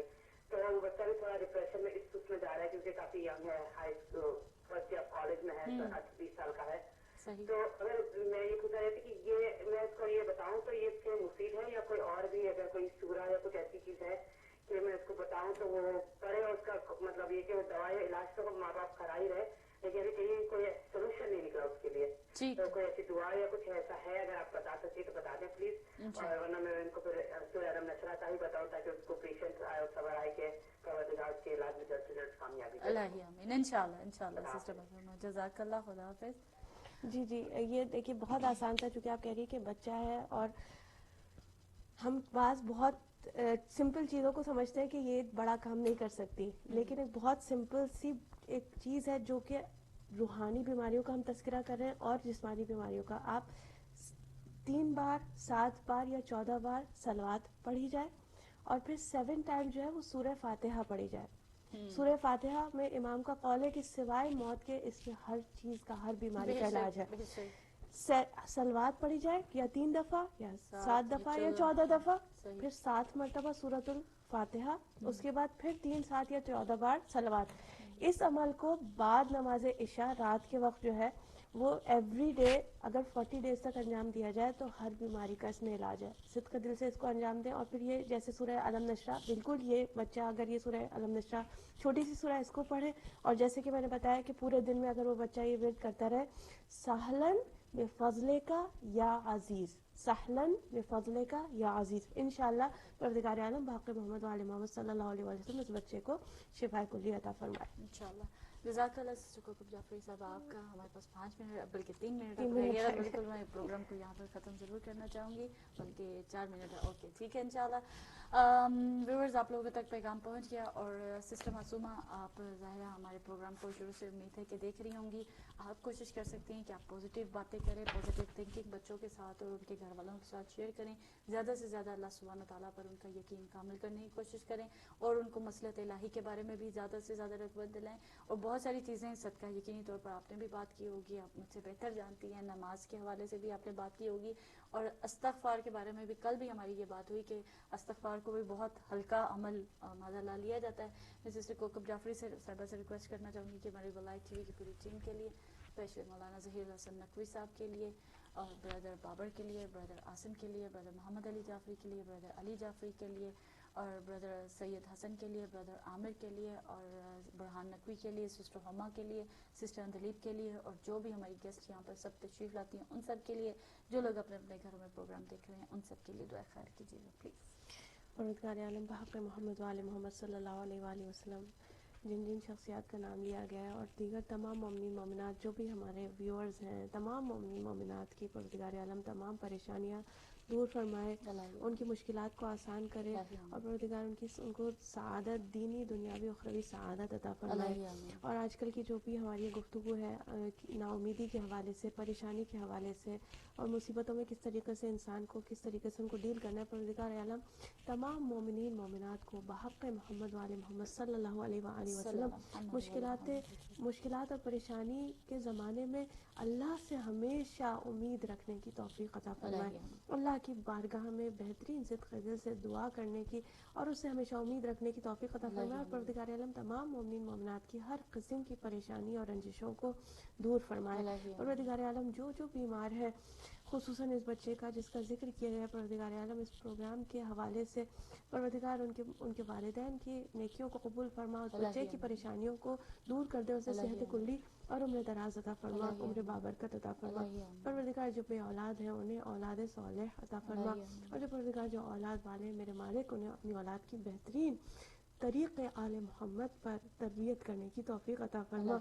تو وہ بچہ بھی تھوڑا ڈپریشن میں اس میں جا رہا ہے کیونکہ کافی ینگ ہے, high school first year college میں ہے, 20 سال کا ہے. تو اگر میں یہ پوچھ رہی تھی کہ یہ میں اس کو یہ بتاؤں تو یہ اس کے مفید ہے یا کوئی اور بھی اگر کوئی سورہ یا کچھ ایسی چیز ہے کہ میں اس کو بتاؤں تو وہ پڑھے, اور اس کا مطلب یہ کہ وہ دوائی علاج تو ماں باپ کرا ہی رہے لیکن ابھی کہیں کوئی سولوشن نہیں نکلا اس کے لیے. تو کوئی ایسی دعا یا کچھ ایسا ہے اگر آپ بتا سکتے تو بتا دیں پلیز, اور ورنہ میں ان کو پھر سورہ علم نشرہ کا ہی بتاؤں تاکہ اس کو پیشنٹ آئے اور صبر آئے کہ پروردگار کے علاج میں جلد سے جلد کامیابی دے. اللہ آمین. انشاءاللہ سسٹر معصومہ, جزاک اللہ, خدا حافظ. جی یہ دیکھیے بہت آسان تھا چونکہ آپ کہہ رہی ہیں کہ بچہ ہے اور ہم بعض بہت سمپل چیزوں کو سمجھتے ہیں کہ یہ بڑا کام نہیں کر سکتی, لیکن ایک بہت سمپل سی ایک چیز ہے جو کہ روحانی بیماریوں کا ہم تذکرہ کر رہے ہیں اور جسمانی بیماریوں کا. آپ 3 بار 7 بار یا 14 بار صلوات پڑھی جائے اور پھر 7 ٹائم جو ہے وہ سورہ فاتحہ پڑھی جائے. سورہ فاتحہ میں امام کا قول ہے کہ سوائے موت کے اس میں ہر چیز کا, ہر بیماری کا علاج ہے. صلوات پڑھی جائے یا 3 دفعہ یا 7 دفعہ یا 14 دفعہ, پھر 7 مرتبہ سورۃ الفاتحہ, اس کے بعد پھر 3, 7 یا 14 بار صلوات. اس عمل کو بعد نماز عشاء رات کے وقت جو ہے وہ ایوری ڈے اگر 40 ڈیز تک انجام دیا جائے تو ہر بیماری کا اس میں علاج ہے. صدق دل سے اس کو انجام دیں. اور پھر یہ جیسے سورہ علم نشرہ, بالکل یہ بچہ اگر یہ سورہ علم نشرہ چھوٹی سی سورہ اس کو پڑھے, اور جیسے کہ میں نے بتایا کہ پورے دن میں اگر وہ بچہ یہ ورد کرتا رہے, سہلن بفضلے کا یا عزیز, سہلن بفضلے کا یا عزیز, انشاءاللہ پروردگار عالم باقی محمد و آل محمد صلی اللہ علیہ وسلم اس بچے کو شفاء کلی عطا فرمائے انشاءاللہ. جزاک اللہ سسٹر کوکب جعفری صاحب آپ کا. ہمارے پاس 5 منٹ بلکہ 3 منٹ رہ گیا. بالکل میں پروگرام کو یہاں پر ختم ضرور کرنا چاہوں گی, بلکہ 4 منٹ ہے. اوکے ٹھیک ہے انشاءاللہ. ویورز آپ لوگوں تک پیغام پہنچ گیا, اور سسٹر معصومہ آپ ظاہرہ ہمارے پروگرام کو شروع سے امید ہے کہ دیکھ رہی ہوں گی. آپ کوشش کر سکتی ہیں کہ آپ پازیٹیو باتیں کریں, پازیٹیو تھنکنگ بچوں کے ساتھ اور ان کے گھر والوں کے ساتھ شیئر کریں. زیادہ سے زیادہ اللہ سبحانہ تعالیٰ پر ان کا یقین کامل کرنے کی کوشش کریں, اور ان کو مصلحت الہی کے بارے میں بھی زیادہ سے زیادہ رغبت دلائیں. اور بہت ساری چیزیں صدقہ یقینی طور پر آپ نے بھی بات کی ہوگی, آپ مجھ سے بہتر جانتی ہیں. نماز کے حوالے سے بھی آپ نے بات کی ہوگی, اور استغفار کے بارے میں بھی کل بھی ہماری یہ بات ہوئی کہ استغفار کو بھی بہت ہلکا عمل معذاللہ لیا جاتا ہے. میں سسٹر کوکب جعفری صاحبہ سے ریکویسٹ کرنا چاہوں گی کہ ہماری ولایت ٹی وی کی پوری ٹیم کے لیے, اسپیشلی مولانا ظہیر حسن نقوی صاحب کے لیے, اور بردر بابر کے لیے, بردر عاصم کے لیے, بردر محمد علی جعفری کے لیے, بردر علی جعفری کے لیے, اور بردر سید حسن کے لیے, بردر عامر کے لیے, اور برہان نقوی کے لیے, سسٹر ہما کے لیے, سسٹر اندلیب کے لیے, اور جو بھی ہماری گیسٹ یہاں پر سب تشریف لاتی ہیں ان سب کے لیے, جو لوگ اپنے اپنے گھروں میں پروگرام دیکھ رہے ہیں ان سب کے لیے دعا خیر کیجیے گا پلیز. پروردگار عالم بحق محمد و آل محمد صلی اللہ علیہ وآلہ وسلم, جن شخصیات کا نام لیا گیا ہے اور دیگر تمام مومنین مومنات جو بھی ہمارے ویورز ہیں, تمام مومنین مومنات کی پروردگار عالم تمام پریشانیاں دور فرمائے, ان کی مشکلات کو آسان کرے, اور پروردگار ان کو سعادت, دینی دنیاوی اخروی سعادت عطا فرمائے. اور آج کل کی جو بھی ہماری گفتگو ہے نا امیدی کے حوالے سے, پریشانی کے حوالے سے, اور مصیبتوں میں کس طریقے سے انسان کو کس طریقے سے ان کو ڈیل کرنا ہے, پروردگار عالم تمام مومنین مومنات کو بحق محمد و آل محمد صلی اللہ علیہ وآلہ وسلم مشکلات اور پریشانی کے زمانے میں اللہ سے ہمیشہ امید رکھنے کی توفیق عطا فرمائے. اللہ کی بارگاہ میں بہترین صدق دل سے دعا کرنے کی اور اس سے ہمیشہ امید رکھنے کی توفیق عطا فرمائے. اور پروردگار عالم تمام مومنین مومنات کی ہر قسم کی پریشانی اور رنجشوں کو دور فرمائے. پروردگار عالم جو بیمار ہے, خصوصاً اس بچے کا جس کا ذکر کیا گیا, پروردگار عالم اس پروگرام کے حوالے سے پروردگار ان کے والدین کی نیکیوں کو قبول فرما, اس بچے کی پریشانیوں کو دور کر دے, اسے صحت کلی اور عمر دراز عطا فرما, عمر بابرکت عطا فرما. پروردگار جو بے اولاد ہیں انہیں اولاد صالح عطا فرما, اور جو پروردگار جو اولاد والے میرے مالک انہیں اپنی اولاد کی بہترین طریق آل محمد پر تربیت کرنے کی توفیق عطا فرما.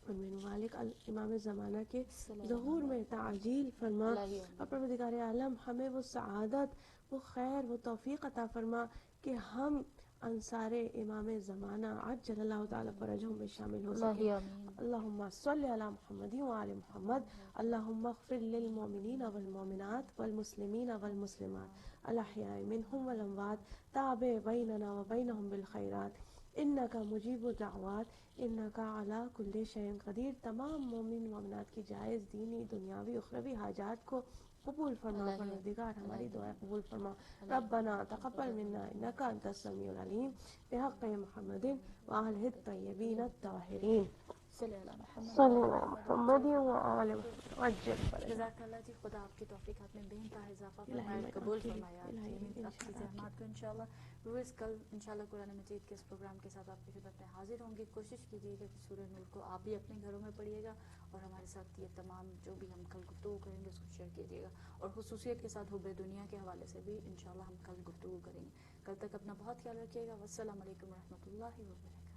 ان میں مالک امام زمانہ کے ظہور میں تعجیل فرما، اور پروردگار عالم ہمیں وہ سعادت، وہ خیر، وہ توفیق عطا فرما کہ ہم انصار امام زمانہ عجل اللہ تعالیٰ فرجہم میں شامل ہو سکیں۔ اللہم صلی علی محمد وعلی محمد، اللہم اغفر للمؤمنین والمؤمنات والمسلمین والمسلمات الاحیاء منہم والاموات، تابع بیننا وبینہم بالخیرات انکا مجیب الدعوات انکا علی کل شیء قدیر۔ تمام مومن مومنات کی جائز دینی دنیاوی اخروی حاجات کو قبول فرما، پروردگار ہماری دعائیں قبول فرما۔ ربنا تقبل منا انکا انت السمیع العلیم، بحق محمد وآلہ الطیبین الطاہرین، صلی اللہ محمد صلی اللہ محمد وآلہ وسلم۔ جزاک اللہ جی، خدا آپ کی توفیقات میں بے انتہا اضافہ فرمائے، قبول فرمایا آپ کی زحمات کو انشاءاللہ۔ روز کل انشاءاللہ قرآن مجید کے اس پروگرام کے ساتھ آپ کی خدمت میں حاضر ہوں گی۔ کوشش کیجیے گا کہ سورہ نور کو آپ بھی اپنے گھروں میں پڑھیے گا، اور ہمارے ساتھ یہ تمام جو بھی ہم کل گفتگو کریں گے اس کو شیئر کیجیے گا، اور خصوصیت کے ساتھ حب دنیا کے حوالے سے بھی انشاءاللہ ہم کل گفتگو کریں گے۔ کل تک اپنا بہت خیال رکھیے گا۔ والسلام علیکم ورحمۃ اللہ وبرکاتہ۔